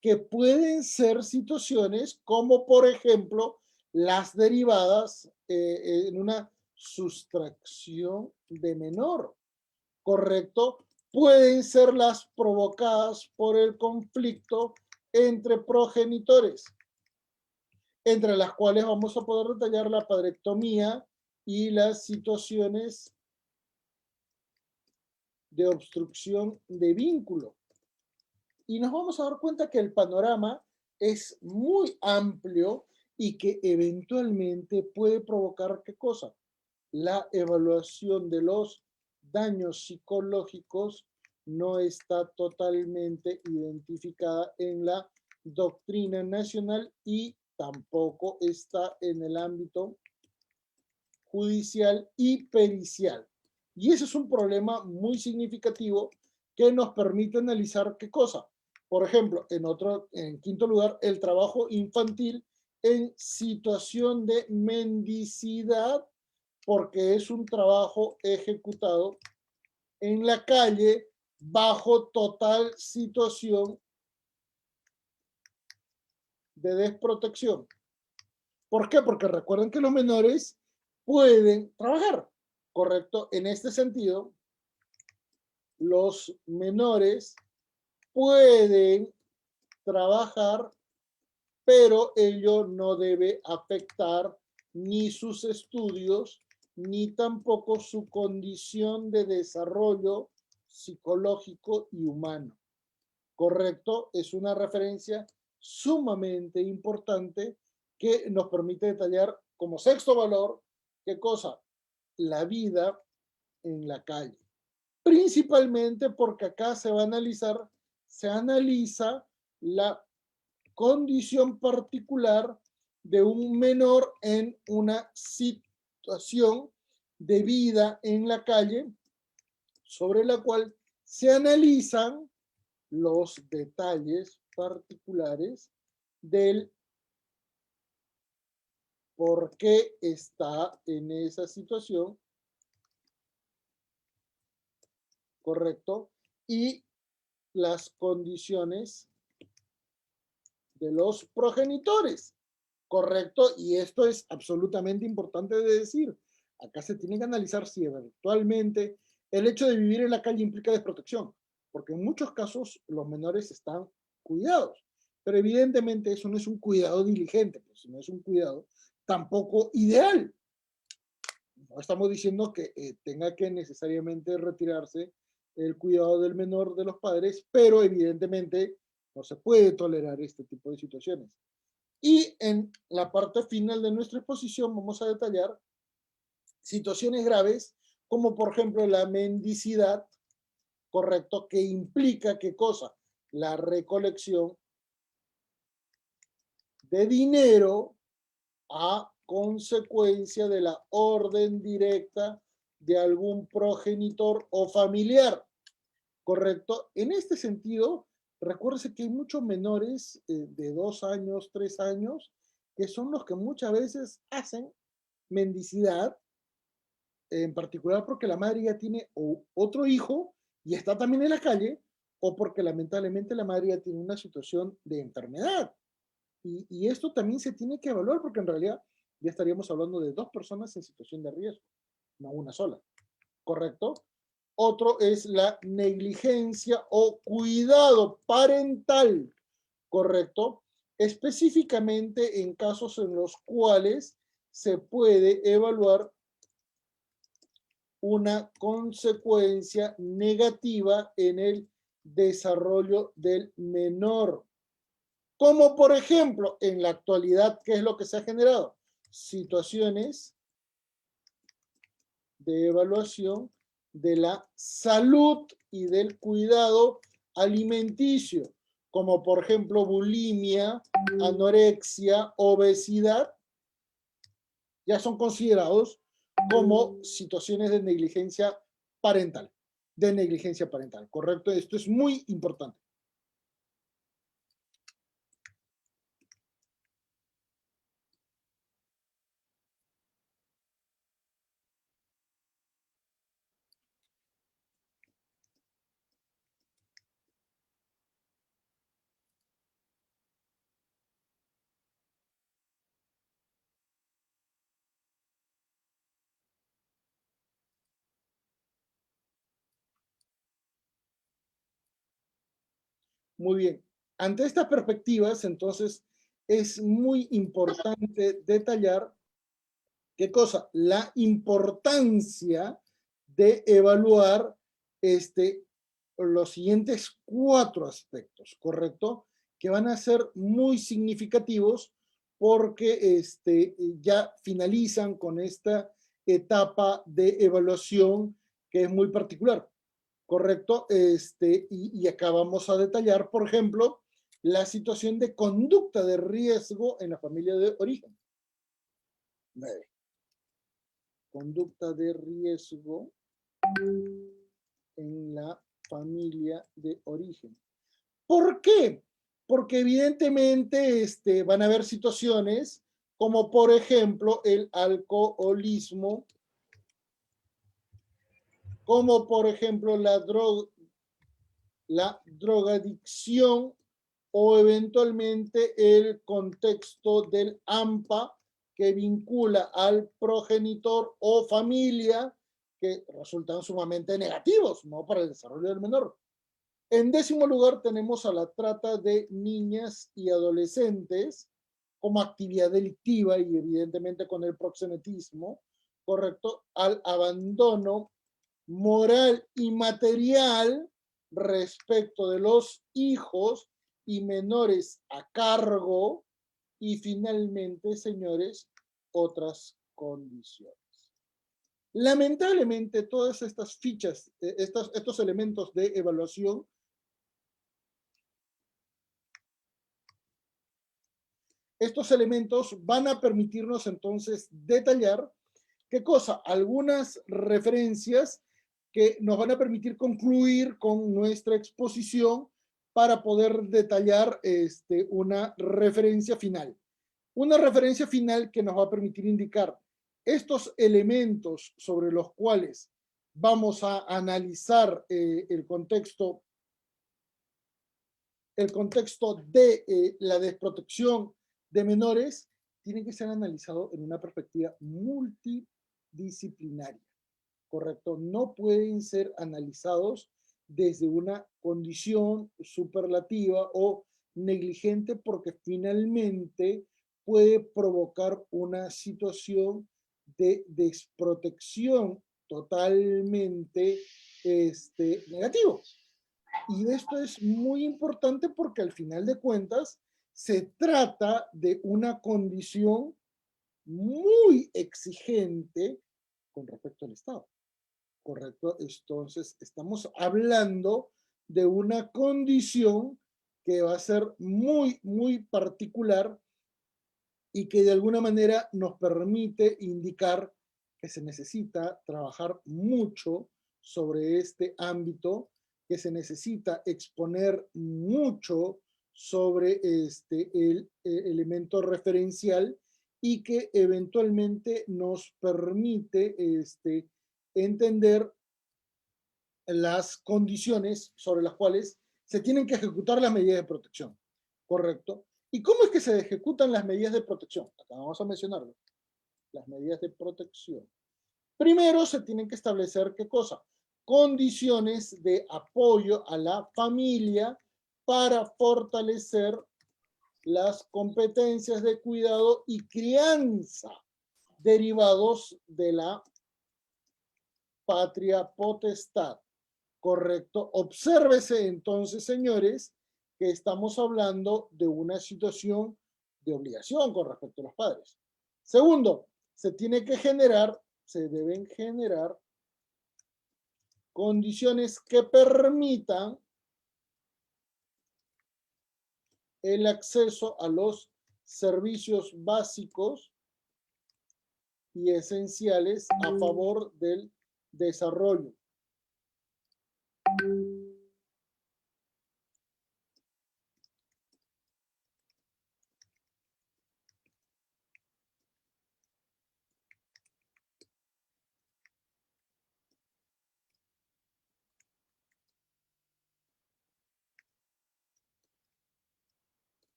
que pueden ser situaciones como, por ejemplo, las derivadas en una sustracción de menor, ¿correcto? Pueden ser las provocadas por el conflicto entre progenitores, entre las cuales vamos a poder detallar la padrectomía y las situaciones de obstrucción de vínculo. Y nos vamos a dar cuenta que el panorama es muy amplio y que eventualmente puede provocar ¿qué cosa? La evaluación de los daños psicológicos no está totalmente identificada en la doctrina nacional y tampoco está en el ámbito judicial y pericial. Y ese es un problema muy significativo que nos permite analizar qué cosa. Por ejemplo, en quinto lugar, el trabajo infantil en situación de mendicidad, porque es un trabajo ejecutado en la calle bajo total situación de desprotección. ¿Por qué? Porque recuerden que los menores pueden trabajar, ¿correcto? En este sentido, los menores pueden trabajar, pero ello no debe afectar ni sus estudios, ni tampoco su condición de desarrollo psicológico y humano. ¿Correcto? Es una referencia sumamente importante que nos permite detallar como sexto valor, ¿qué cosa? La vida en la calle. Principalmente porque acá se analiza la condición particular de un menor en una situación de vida en la calle sobre la cual se analizan los detalles particulares del por qué está en esa situación, ¿correcto? Y las condiciones de los progenitores, ¿correcto? Y esto es absolutamente importante de decir. Acá se tiene que analizar si eventualmente el hecho de vivir en la calle implica desprotección, porque en muchos casos los menores están cuidados, pero evidentemente eso no es un cuidado diligente, pues no es un cuidado tampoco ideal. No estamos diciendo que tenga que necesariamente retirarse el cuidado del menor de los padres, pero evidentemente no se puede tolerar este tipo de situaciones. Y en la parte final de nuestra exposición vamos a detallar situaciones graves, como por ejemplo la mendicidad, correcto, que implica qué cosa? La recolección de dinero a consecuencia de la orden directa de algún progenitor o familiar, ¿correcto? En este sentido, recuérdese que hay muchos menores de 2 años, 3 años, que son los que muchas veces hacen mendicidad, en particular porque la madre ya tiene otro hijo y está también en la calle, o porque lamentablemente la madre ya tiene una situación de enfermedad. Y esto también se tiene que evaluar porque en realidad ya estaríamos hablando de dos personas en situación de riesgo, no una sola, ¿correcto? Otro es la negligencia o cuidado parental, ¿correcto? Específicamente en casos en los cuales se puede evaluar una consecuencia negativa en el desarrollo del menor. Como por ejemplo, en la actualidad, ¿qué es lo que se ha generado? Situaciones de evaluación de la salud y del cuidado alimenticio, como por ejemplo bulimia, anorexia, obesidad, ya son considerados como situaciones de negligencia parental, ¿correcto? Esto es muy importante. Muy bien. Ante estas perspectivas, entonces, es muy importante detallar ¿qué cosa? La importancia de evaluar los siguientes 4 aspectos, ¿correcto? Que van a ser muy significativos porque ya finalizan con esta etapa de evaluación que es muy particular, ¿correcto? Y acá vamos a detallar, por ejemplo, la situación de conducta de riesgo en la familia de origen. 9. Conducta de riesgo en la familia de origen. ¿Por qué? Porque evidentemente van a haber situaciones como por ejemplo el alcoholismo, como por ejemplo la drogadicción o eventualmente el contexto del AMPA que vincula al progenitor o familia que resultan sumamente negativos, ¿no?, para el desarrollo del menor. En 10º lugar tenemos a la trata de niñas y adolescentes como actividad delictiva y evidentemente con el proxenetismo, correcto, al abandono moral y material respecto de los hijos y menores a cargo y finalmente, señores, otras condiciones. Lamentablemente, todas estas fichas, estos elementos de evaluación, estos elementos van a permitirnos entonces detallar, ¿qué cosa? Algunas referencias que nos van a permitir concluir con nuestra exposición para poder detallar una referencia final. Una referencia final que nos va a permitir indicar estos elementos sobre los cuales vamos a analizar el contexto de la desprotección de menores, tiene que ser analizado en una perspectiva multidisciplinaria, ¿correcto? No pueden ser analizados desde una condición superlativa o negligente porque finalmente puede provocar una situación de desprotección totalmente negativo. Y esto es muy importante porque al final de cuentas se trata de una condición muy exigente con respecto al Estado, ¿correcto? Entonces, estamos hablando de una condición que va a ser muy, muy particular y que de alguna manera nos permite indicar que se necesita trabajar mucho sobre este ámbito, que se necesita exponer mucho sobre el elemento referencial y que eventualmente nos permite entender las condiciones sobre las cuales se tienen que ejecutar las medidas de protección, ¿correcto? ¿Y cómo es que se ejecutan las medidas de protección? Acá vamos a mencionarlo. Las medidas de protección. Primero se tienen que establecer, ¿qué cosa? Condiciones de apoyo a la familia para fortalecer las competencias de cuidado y crianza derivados de la patria potestad. Correcto. Obsérvese entonces, señores, que estamos hablando de una situación de obligación con respecto a los padres. Segundo, se deben generar condiciones que permitan el acceso a los servicios básicos y esenciales a favor del desarrollo.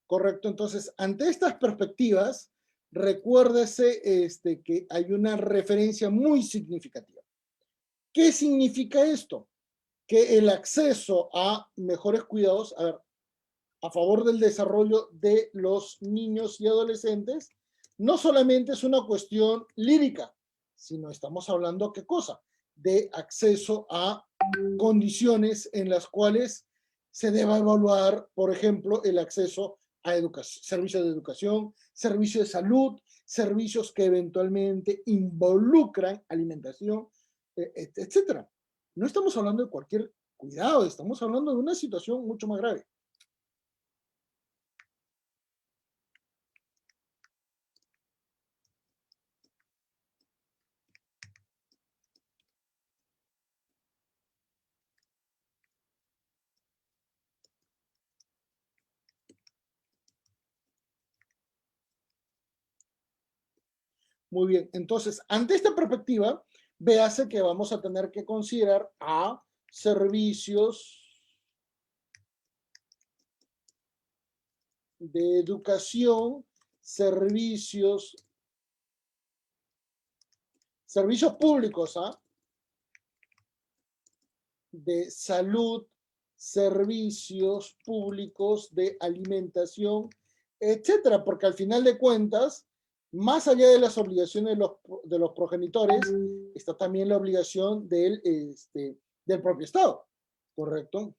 Correcto, entonces, ante estas perspectivas, recuérdese que hay una referencia muy significativa. ¿Qué significa esto? Que el acceso a mejores cuidados, a favor del desarrollo de los niños y adolescentes, no solamente es una cuestión lírica, sino estamos hablando, ¿qué cosa? De acceso a condiciones en las cuales se deba evaluar, por ejemplo, el acceso a servicios de educación, servicios de salud, servicios que eventualmente involucran alimentación, etcétera. No estamos hablando de cualquier cuidado, estamos hablando de una situación mucho más grave. Muy bien, entonces, ante esta perspectiva, véase que vamos a tener que considerar a servicios de educación, servicios públicos, de salud, servicios públicos de alimentación, etcétera, porque al final de cuentas, más allá de las obligaciones de los progenitores, está también la obligación del propio Estado, ¿correcto?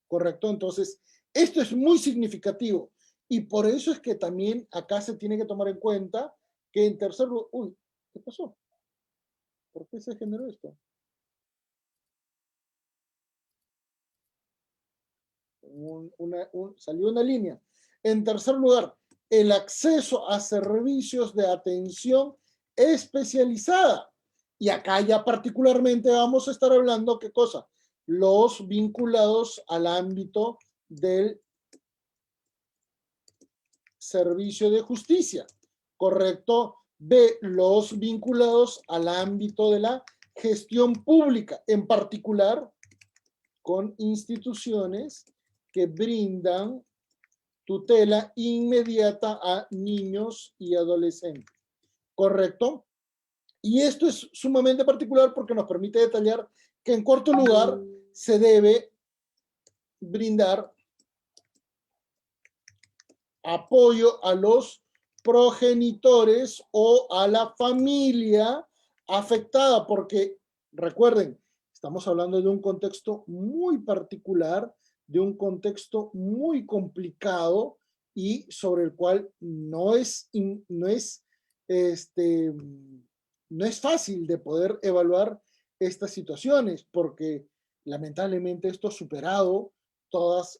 Correcto, entonces, esto es muy significativo y por eso es que también acá se tiene que tomar en cuenta que en tercer lugar, uy, ¿qué pasó? ¿Por qué se generó esto? Salió una línea. En tercer lugar, el acceso a servicios de atención especializada. Y acá ya particularmente vamos a estar hablando, ¿qué cosa? Los vinculados al ámbito del servicio de justicia, ¿correcto? B, los vinculados al ámbito de la gestión pública, en particular con instituciones que brindan tutela inmediata a niños y adolescentes, ¿correcto? Y esto es sumamente particular porque nos permite detallar que en cuarto lugar se debe brindar apoyo a los progenitores o a la familia afectada, porque recuerden, estamos hablando de un contexto muy particular, de un contexto muy complicado y sobre el cual no es fácil de poder evaluar estas situaciones, porque lamentablemente esto ha superado todas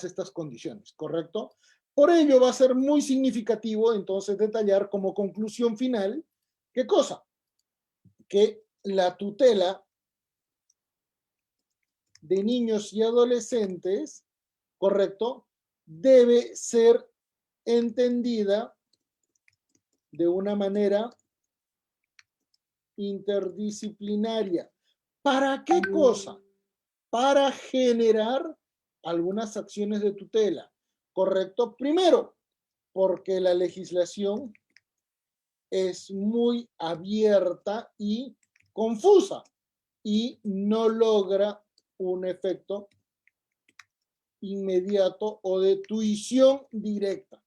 estas condiciones, ¿correcto? Por ello va a ser muy significativo entonces detallar como conclusión final, ¿qué cosa? Que la tutela de niños y adolescentes, ¿correcto? Debe ser entendida de una manera interdisciplinaria. ¿Para qué cosa? Para generar algunas acciones de tutela, ¿correcto? Primero, porque la legislación es muy abierta y confusa y no logra un efecto inmediato o de tuición directa,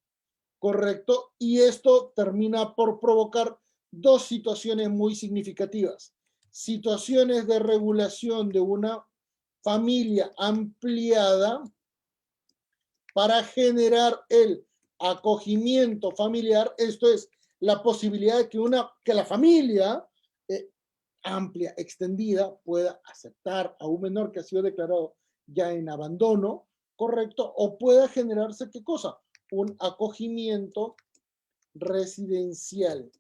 ¿correcto? Y esto termina por provocar dos situaciones muy significativas. Situaciones de regulación de una familia ampliada para generar el acogimiento familiar, esto es, la posibilidad de que la familia amplia, extendida, pueda aceptar a un menor que ha sido declarado ya en abandono, ¿correcto? O pueda generarse, ¿qué cosa? Un acogimiento residencial,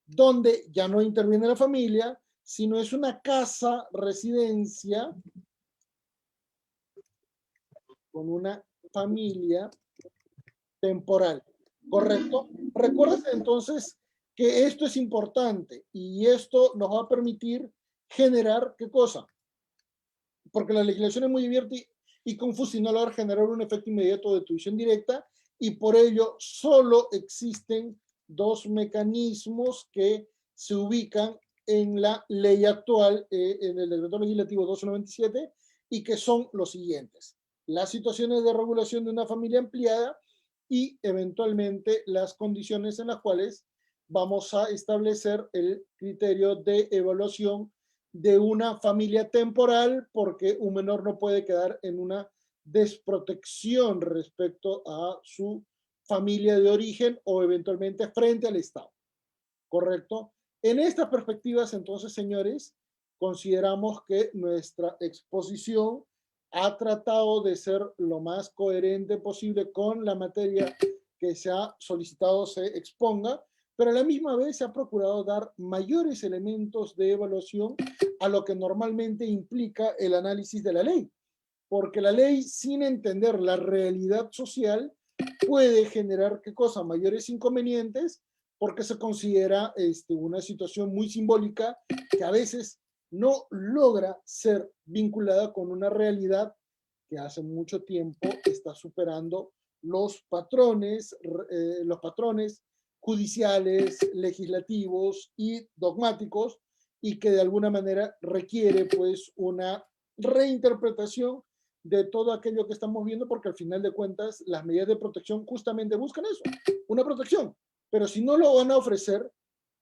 donde ya no interviene la familia, sino es una casa residencia con una familia temporal, ¿correcto? Recuerden entonces que esto es importante y esto nos va a permitir generar, ¿qué cosa? Porque la legislación es muy abierta y confusa y no logra generar un efecto inmediato de tuición directa y por ello solo existen dos mecanismos que se ubican en la ley actual, en el decreto legislativo 1297 y que son los siguientes: las situaciones de regulación de una familia ampliada y eventualmente las condiciones en las cuales vamos a establecer el criterio de evaluación de una familia temporal, porque un menor no puede quedar en una desprotección respecto a su familia de origen o eventualmente frente al Estado, ¿correcto? En estas perspectivas, entonces, señores, consideramos que nuestra exposición ha tratado de ser lo más coherente posible con la materia que se ha solicitado se exponga, pero a la misma vez se ha procurado dar mayores elementos de evaluación a lo que normalmente implica el análisis de la ley, porque la ley, sin entender la realidad social, puede generar, ¿qué cosa? Mayores inconvenientes, porque se considera una situación muy simbólica que a veces no logra ser vinculada con una realidad que hace mucho tiempo está superando los patrones judiciales, legislativos y dogmáticos, y que de alguna manera requiere pues una reinterpretación de todo aquello que estamos viendo, porque al final de cuentas las medidas de protección justamente buscan eso, una protección, pero si no lo van a ofrecer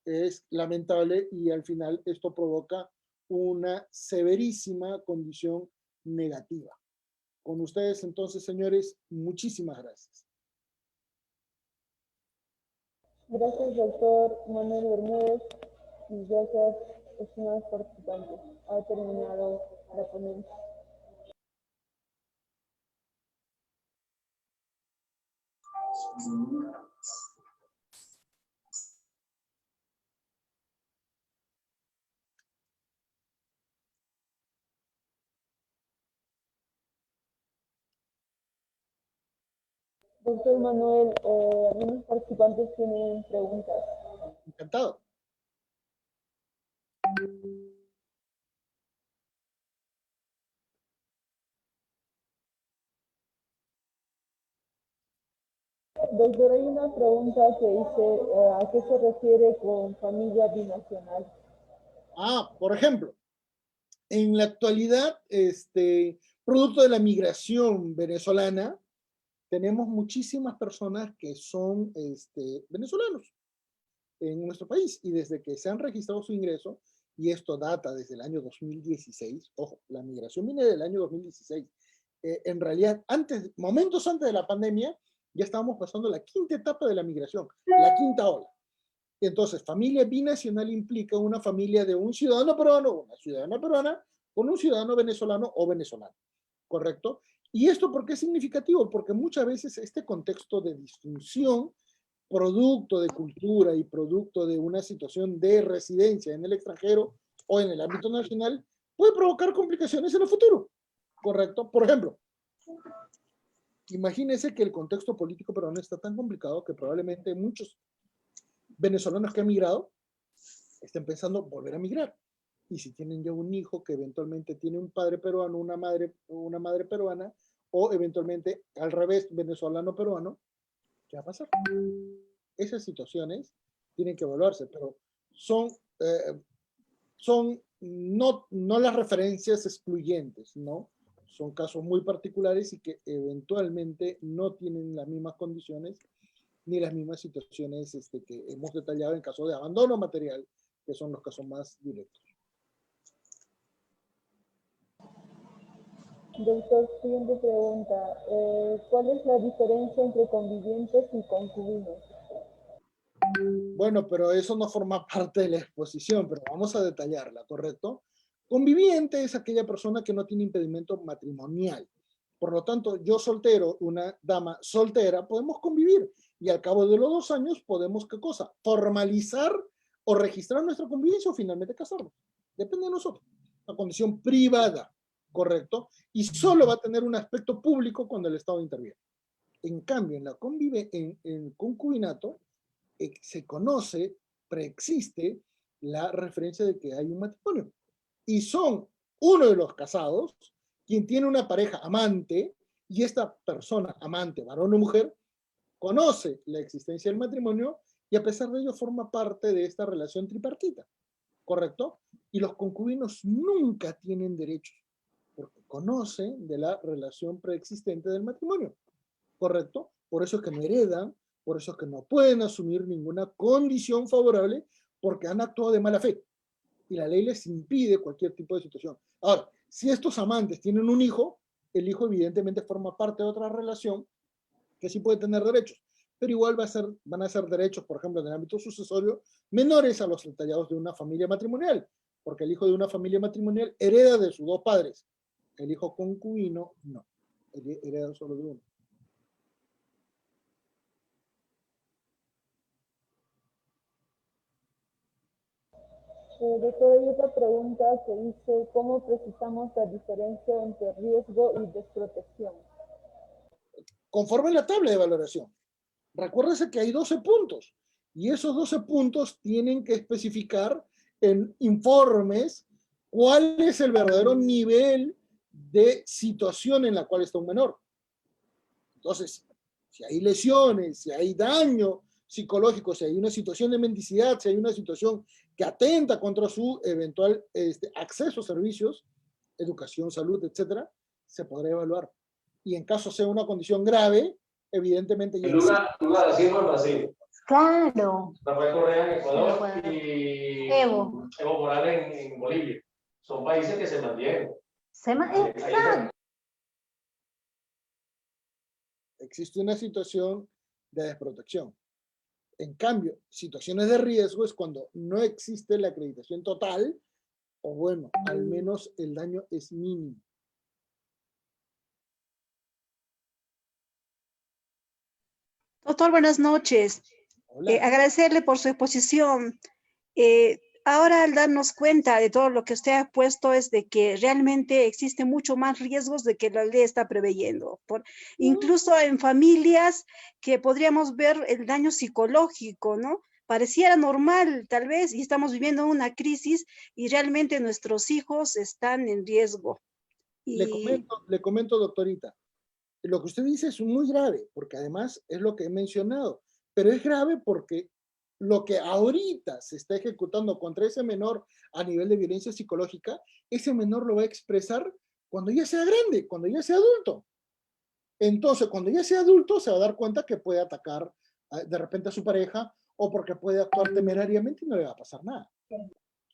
es lamentable y al final esto provoca una severísima condición negativa. Con ustedes entonces, señores, muchísimas gracias. Gracias, doctor Manuel Bermúdez, y gracias, estimados participantes. Ha terminado la ponencia. Doctor Manuel, algunos participantes tienen preguntas. Encantado. Doctor, hay una pregunta que dice, ¿a qué se refiere con familia binacional? Por ejemplo, en la actualidad, producto de la migración venezolana, tenemos muchísimas personas que son venezolanos en nuestro país, y desde que se han registrado su ingreso, y esto data desde el año 2016, ojo, la migración viene del año 2016, en realidad, momentos antes de la pandemia, ya estábamos pasando la quinta etapa de la migración, la quinta ola. Entonces, familia binacional implica una familia de un ciudadano peruano o una ciudadana peruana con un ciudadano venezolano o venezolano, ¿correcto? ¿Y esto por qué es significativo? Porque muchas veces este contexto de disfunción, producto de cultura y producto de una situación de residencia en el extranjero o en el ámbito nacional, puede provocar complicaciones en el futuro, ¿correcto? Por ejemplo, imagínense que el contexto político peruano está tan complicado que probablemente muchos venezolanos que han migrado estén pensando volver a migrar. Y si tienen ya un hijo que eventualmente tiene un padre peruano, una madre peruana, o eventualmente al revés, venezolano-peruano, ¿qué va a pasar? Esas situaciones tienen que evaluarse, pero son, son no las referencias excluyentes, ¿no? Son casos muy particulares y que eventualmente no tienen las mismas condiciones ni las mismas situaciones que hemos detallado en caso de abandono material, que son los casos más directos. Doctor, siguiente pregunta. ¿Cuál es la diferencia entre convivientes y concubinos? Bueno, pero eso no forma parte de la exposición, pero vamos a detallarla, ¿correcto? Conviviente es aquella persona que no tiene impedimento matrimonial. Por lo tanto, yo soltero, una dama soltera, podemos convivir y al cabo de los 2 años podemos, ¿qué cosa? Formalizar o registrar nuestra convivencia o finalmente casarnos. Depende de nosotros. Una condición privada, ¿correcto? Y solo va a tener un aspecto público cuando el Estado interviene. En cambio, en concubinato, se conoce, preexiste la referencia de que hay un matrimonio. Y son uno de los casados quien tiene una pareja amante, y esta persona amante, varón o mujer, conoce la existencia del matrimonio y a pesar de ello forma parte de esta relación tripartita, ¿correcto? Y los concubinos nunca tienen derechos porque conocen de la relación preexistente del matrimonio, ¿correcto? Por eso es que no heredan, por eso es que no pueden asumir ninguna condición favorable porque han actuado de mala fe y la ley les impide cualquier tipo de situación. Ahora, si estos amantes tienen un hijo, el hijo evidentemente forma parte de otra relación que sí puede tener derechos, pero igual van a ser derechos, por ejemplo, en el ámbito sucesorio, menores a los detallados de una familia matrimonial, porque el hijo de una familia matrimonial hereda de sus 2 padres, el hijo concubino no, hereda solo de uno. Doctor, hay otra pregunta que dice, ¿cómo precisamos la diferencia entre riesgo y desprotección? Conforme la tabla de valoración. Recuérdese que hay 12 puntos y esos 12 puntos tienen que especificar en informes cuál es el verdadero nivel de situación en la cual está un menor. Entonces, si hay lesiones, si hay daño psicológico, si hay una situación de mendicidad, si hay una situación que atenta contra su eventual acceso a servicios, educación, salud, etcétera, se podrá evaluar. Y en caso sea una condición grave, evidentemente ya Lula da Silva en Brasil. Claro. Rafael Correa en Ecuador y Evo Morales en Bolivia. Son países que se mantienen. Exacto. Existe una situación de desprotección. En cambio, situaciones de riesgo es cuando no existe la acreditación total, o bueno, al menos el daño es mínimo. Doctor, buenas noches. Agradecerle por su exposición. Ahora al darnos cuenta de todo lo que usted ha puesto es de que realmente existe mucho más riesgos de que la ley está preveyendo. Incluso en familias que podríamos ver el daño psicológico, ¿no? Pareciera normal tal vez y estamos viviendo una crisis y realmente nuestros hijos están en riesgo. Le comento, doctorita, lo que usted dice es muy grave, porque además es lo que he mencionado, pero es grave porque lo que ahorita se está ejecutando contra ese menor a nivel de violencia psicológica, ese menor lo va a expresar cuando ya sea grande, cuando ya sea adulto. Entonces, cuando ya sea adulto, se va a dar cuenta que puede atacar de repente a su pareja o porque puede actuar temerariamente y no le va a pasar nada.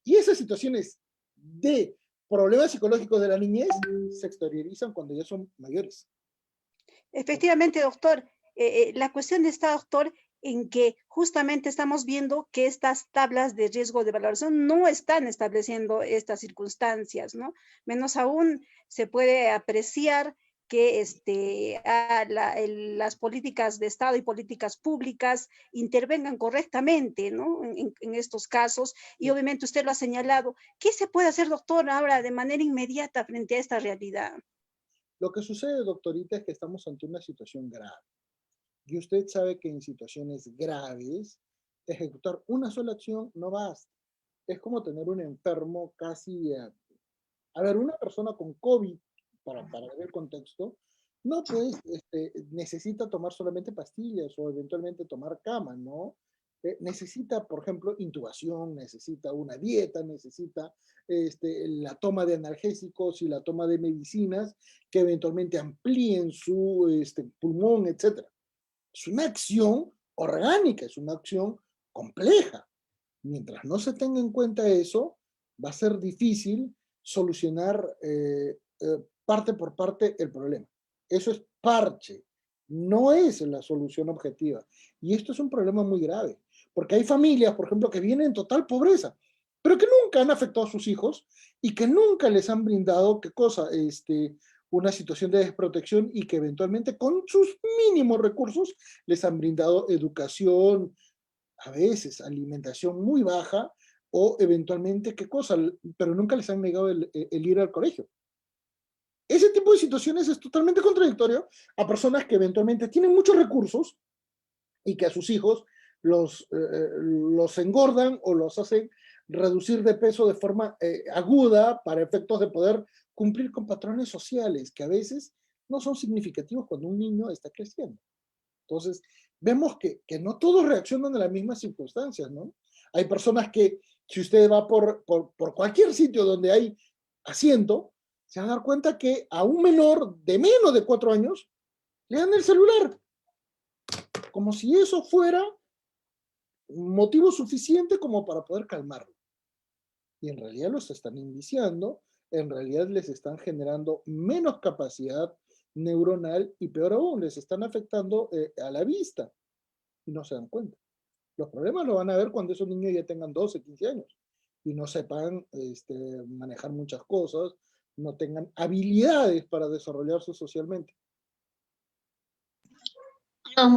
Y esas situaciones de problemas psicológicos de la niñez se exteriorizan cuando ya son mayores. Efectivamente, doctor. La cuestión está, doctor, en que justamente estamos viendo que estas tablas de riesgo de valoración no están estableciendo estas circunstancias, ¿no? Menos aún se puede apreciar que las políticas de Estado y políticas públicas intervengan correctamente, ¿no? En estos casos, y obviamente usted lo ha señalado. ¿Qué se puede hacer, doctor, ahora de manera inmediata frente a esta realidad? Lo que sucede, doctorita, es que estamos ante una situación grave. Y usted sabe que en situaciones graves, ejecutar una sola acción no basta. Es como tener un enfermo casi... A ver, una persona con COVID, para ver el contexto, no pues necesita tomar solamente pastillas o eventualmente tomar cama, ¿no? Necesita, por ejemplo, intubación, necesita una dieta, necesita la toma de analgésicos y la toma de medicinas que eventualmente amplíen su pulmón, etc. Es una acción orgánica, es una acción compleja. Mientras no se tenga en cuenta eso, va a ser difícil solucionar parte por parte el problema. Eso es parche, no es la solución objetiva. Y esto es un problema muy grave, porque hay familias, por ejemplo, que vienen en total pobreza, pero que nunca han afectado a sus hijos y que nunca les han brindado, ¿qué cosa? Una situación de desprotección y que eventualmente con sus mínimos recursos les han brindado educación, a veces alimentación muy baja o eventualmente qué cosa, pero nunca les han negado el ir al colegio. Ese tipo de situaciones es totalmente contradictorio a personas que eventualmente tienen muchos recursos y que a sus hijos los engordan o los hacen reducir de peso de forma aguda para efectos de poder cumplir con patrones sociales que a veces no son significativos cuando un niño está creciendo. Entonces, vemos que no todos reaccionan a las mismas circunstancias, ¿no? Hay personas que, si usted va por cualquier sitio donde hay asiento, se va a dar cuenta que a un menor de menos de 4 años le dan el celular, como si eso fuera motivo suficiente como para poder calmarlo. Y en realidad los están inviciando, en realidad les están generando menos capacidad neuronal y peor aún, les están afectando a la vista y no se dan cuenta. Los problemas lo van a ver cuando esos niños ya tengan 12, 15 años y no sepan manejar muchas cosas, no tengan habilidades para desarrollarse socialmente.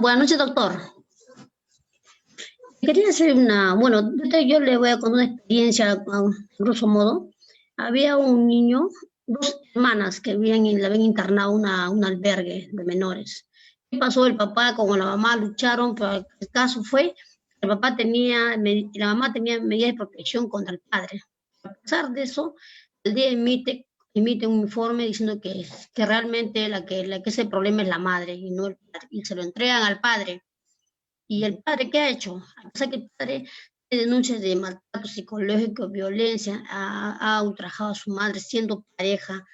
Buenas noches, doctor. Quería hacer bueno, yo le voy a contar una experiencia, grosso modo. Había un niño, 2 hermanas que la habían internado a un albergue de menores. ¿Qué pasó? El papá con la mamá lucharon, pero el caso fue, la mamá tenía medidas de protección contra el padre. A pesar de eso, el día emite un informe diciendo que realmente la que es el problema es la madre y no el padre, y se lo entregan al padre. ¿Y el padre qué ha hecho? A pesar que el padre tiene denuncias de maltrato psicológico, violencia, ha ultrajado a su madre siendo pareja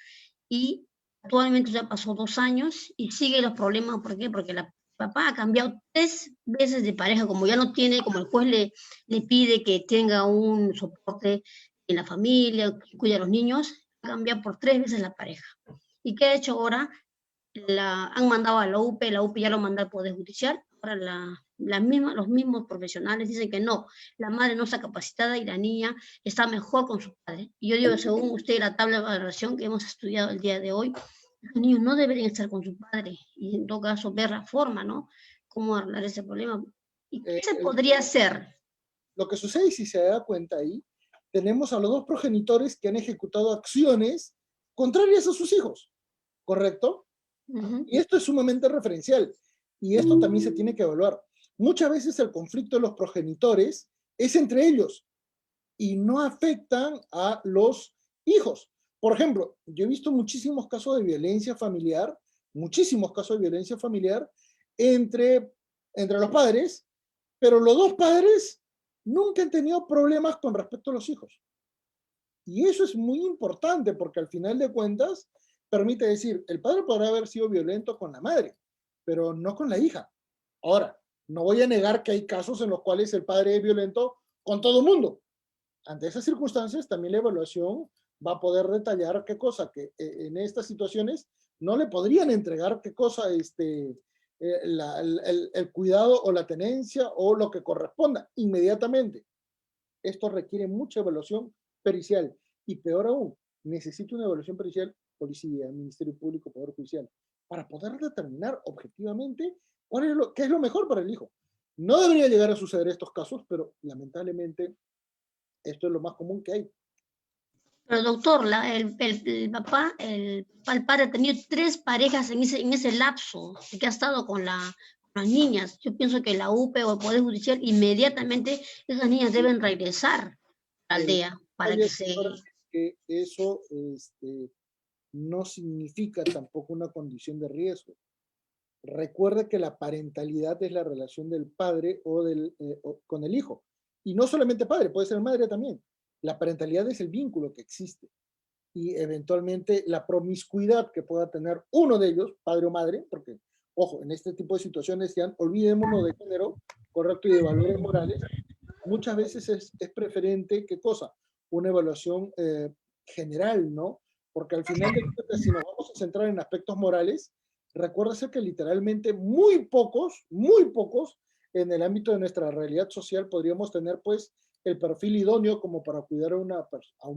y actualmente ya pasó 2 años y sigue los problemas. ¿Por qué? Porque la papá ha cambiado 3 veces de pareja, como ya no tiene, como el juez le pide que tenga un soporte en la familia, que cuide a los niños, ha cambiado por 3 veces la pareja. ¿Y qué ha hecho ahora? Han mandado a la UP ya lo mandó al Poder Judicial, ahora los mismos profesionales dicen que no, la madre no está capacitada y la niña está mejor con su padre. Y yo digo, según usted, la tabla de valoración que hemos estudiado el día de hoy, los niños no deberían estar con su padre y en todo caso ver la forma, ¿no? Cómo arreglar ese problema. ¿Y qué se podría hacer? Lo que sucede, y si se da cuenta ahí, tenemos a los dos progenitores que han ejecutado acciones contrarias a sus hijos, ¿correcto? Y esto es sumamente referencial, y esto también se tiene que evaluar. Muchas veces el conflicto de los progenitores es entre ellos, y no afectan a los hijos. Por ejemplo, yo he visto muchísimos casos de violencia familiar, entre los padres, pero los dos padres nunca han tenido problemas con respecto a los hijos. Y eso es muy importante porque al final de cuentas permite decir, el padre podrá haber sido violento con la madre, pero no con la hija. Ahora, no voy a negar que hay casos en los cuales el padre es violento con todo el mundo. Ante esas circunstancias, también la evaluación va a poder detallar qué cosa, que en estas situaciones no le podrían entregar qué cosa, el cuidado o la tenencia o lo que corresponda inmediatamente. Esto requiere mucha evaluación pericial y peor aún, necesita una evaluación pericial policía, Ministerio Público, Poder Judicial, para poder determinar objetivamente qué es lo mejor para el hijo. No debería llegar a suceder estos casos, pero lamentablemente esto es lo más común que hay. Pero doctor, el papá, el padre ha tenido 3 parejas en ese lapso que ha estado con las niñas. Yo pienso que la UPE o el Poder Judicial inmediatamente esas niñas deben regresar a la aldea para que se... Que eso no significa tampoco una condición de riesgo. Recuerda que la parentalidad es la relación del padre o con el hijo. Y no solamente padre, puede ser madre también. La parentalidad es el vínculo que existe. Y eventualmente la promiscuidad que pueda tener uno de ellos, padre o madre, porque, ojo, en este tipo de situaciones ya olvidémonos de género, correcto, y de valores morales, muchas veces es preferente, ¿qué cosa? Una evaluación general, ¿no? Porque al final de cuentas, si nos vamos a centrar en aspectos morales, recuérdese que literalmente muy pocos en el ámbito de nuestra realidad social podríamos tener pues el perfil idóneo como para cuidar a un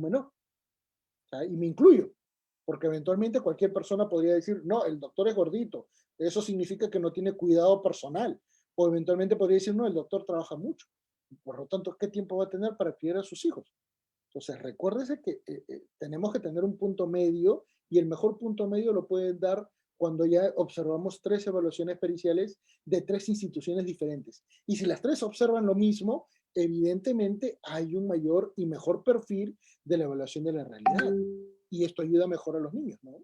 menor. O sea, y me incluyo, porque eventualmente cualquier persona podría decir, no, el doctor es gordito, eso significa que no tiene cuidado personal, o eventualmente podría decir, no, el doctor trabaja mucho, por lo tanto, ¿qué tiempo va a tener para criar a sus hijos? Entonces, recuérdese que tenemos que tener un punto medio, y el mejor punto medio lo pueden dar cuando ya observamos 3 evaluaciones periciales de 3 instituciones diferentes. Y si las 3 observan lo mismo, evidentemente hay un mayor y mejor perfil de la evaluación de la realidad. Y esto ayuda mejor a los niños, ¿no?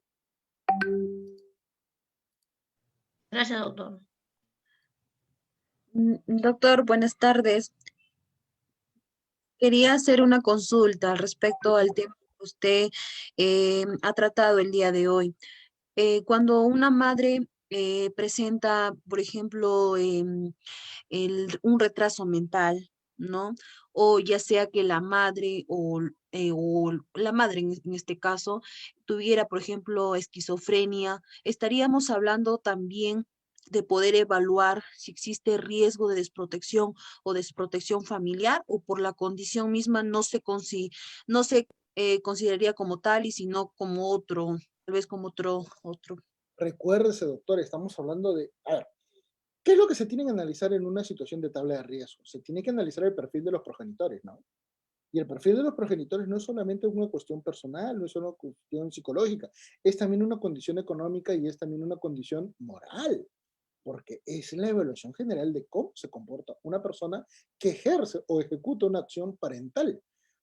Gracias, doctor. Doctor, buenas tardes. Quería hacer una consulta respecto al tema que usted ha tratado el día de hoy. Cuando una madre presenta, por ejemplo, un retraso mental, ¿no? O ya sea que la madre o la madre en este caso tuviera, por ejemplo, esquizofrenia, estaríamos hablando también de poder evaluar si existe riesgo de desprotección o desprotección familiar, o por la condición misma no se consideraría como tal y sino como otro, tal vez como otro. Recuérdese, doctor, estamos hablando de... A ver, ¿qué es lo que se tiene que analizar en una situación de tabla de riesgo? Se tiene que analizar el perfil de los progenitores, ¿no? Y el perfil de los progenitores no es solamente una cuestión personal, no es una cuestión psicológica, es también una condición económica y es también una condición moral. porque es la evaluación general de cómo se comporta una persona que ejerce o ejecuta una acción parental,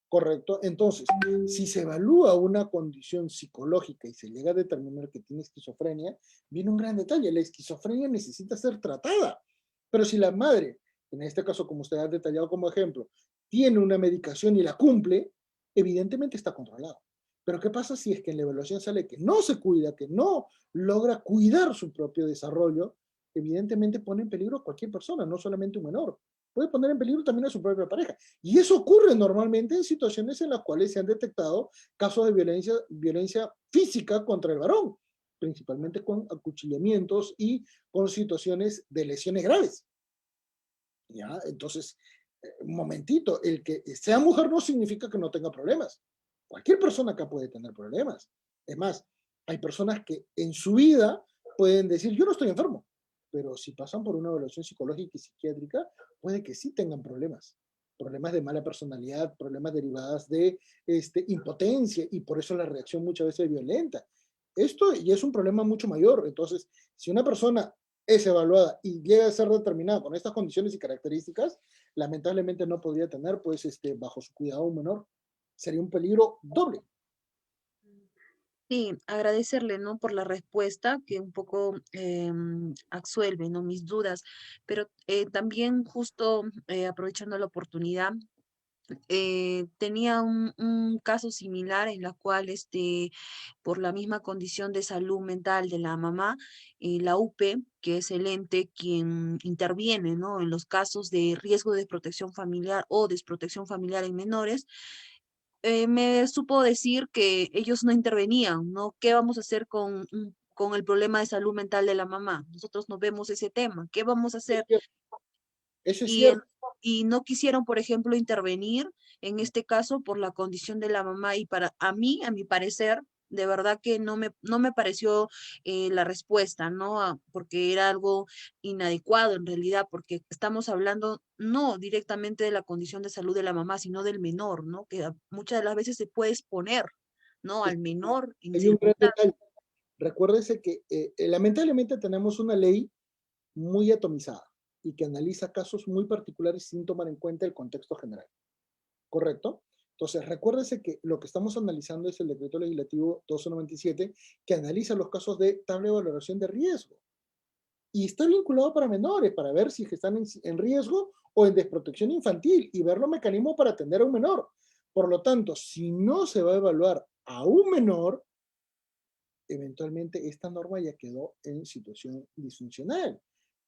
¿correcto? Entonces, si se evalúa una condición psicológica y se llega a determinar que tiene esquizofrenia, viene un gran detalle, la esquizofrenia necesita ser tratada, pero si la madre, en este caso como usted ha detallado como ejemplo, tiene una medicación y la cumple, evidentemente está controlado. Pero ¿qué pasa si es que en la evaluación sale que no se cuida, que no logra cuidar su propio desarrollo? Evidentemente pone en peligro a cualquier persona, no solamente un menor. Puede poner en peligro también a su propia pareja. Y eso ocurre normalmente en situaciones en las cuales se han detectado casos de violencia física contra el varón, principalmente con acuchillamientos y con situaciones de lesiones graves. ¿Ya? Entonces, un momentito, el que sea mujer no significa que no tenga problemas. Cualquier persona acá puede tener problemas. Es más, hay personas que en su vida pueden decir, yo no estoy enfermo, pero si pasan por una evaluación psicológica y psiquiátrica, puede que sí tengan problemas. Problemas de mala personalidad, problemas derivados de impotencia, y por eso la reacción muchas veces es violenta. Esto ya es un problema mucho mayor. Entonces, si una persona es evaluada y llega a ser determinada con estas condiciones y características, lamentablemente no podría tener, pues, bajo su cuidado un menor. Sería un peligro doble. Sí, agradecerle, ¿no? Por la respuesta que un poco absuelve, ¿no? Mis dudas, pero también justo aprovechando la oportunidad, tenía un caso similar en la cual, por la misma condición de salud mental de la mamá, la UPE, que es el ente quien interviene, ¿no? En los casos de riesgo de desprotección familiar o desprotección familiar en menores, me supo decir que ellos no intervenían, ¿no? ¿Qué vamos a hacer con el problema de salud mental de la mamá? Nosotros no vemos ese tema. ¿Qué vamos a hacer? Eso es Y, cierto. y no quisieron, por ejemplo, intervenir en este caso por la condición de la mamá y para a mí, a mi parecer, de verdad que no me pareció la respuesta, ¿no? Porque era algo inadecuado en realidad, porque estamos hablando no directamente de la condición de salud de la mamá, sino del menor, ¿no? Que muchas de las veces se puede exponer, ¿no? Al menor en Hay un gran circunstancias. detalle. Recuérdese que lamentablemente tenemos una ley muy atomizada y que analiza casos muy particulares sin tomar en cuenta el contexto general. ¿Correcto? Entonces, recuérdese que lo que estamos analizando es el decreto legislativo 1297, que analiza los casos de tabla de valoración de riesgo. Y está vinculado para menores, para ver si están en riesgo o en desprotección infantil y ver los mecanismos para atender a un menor. Por lo tanto, si no se va a evaluar a un menor, eventualmente esta norma ya quedó en situación disfuncional.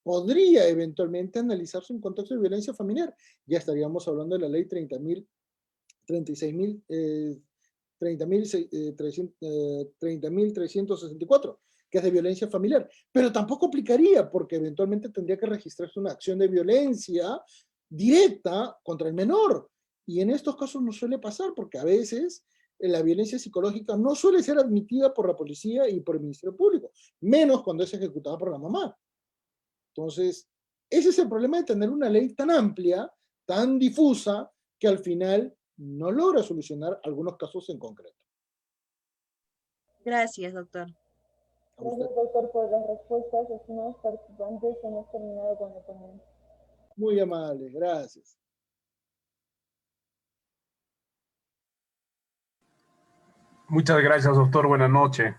Podría eventualmente analizarse un contexto de violencia familiar. Ya estaríamos hablando de la ley 30.364, que es de violencia familiar, pero tampoco aplicaría porque eventualmente tendría que registrarse una acción de violencia directa contra el menor. Y en estos casos no suele pasar porque a veces la violencia psicológica no suele ser admitida por la policía y por el Ministerio Público, menos cuando es ejecutada por la mamá. Entonces, ese es el problema de tener una ley tan amplia, tan difusa, que al final no logra solucionar algunos casos en concreto. Gracias, doctor. Gracias, doctor, por las respuestas. Estimados participantes, hemos terminado con la ponencia. Muy amable, gracias. Muchas gracias, doctor. Buenas noches.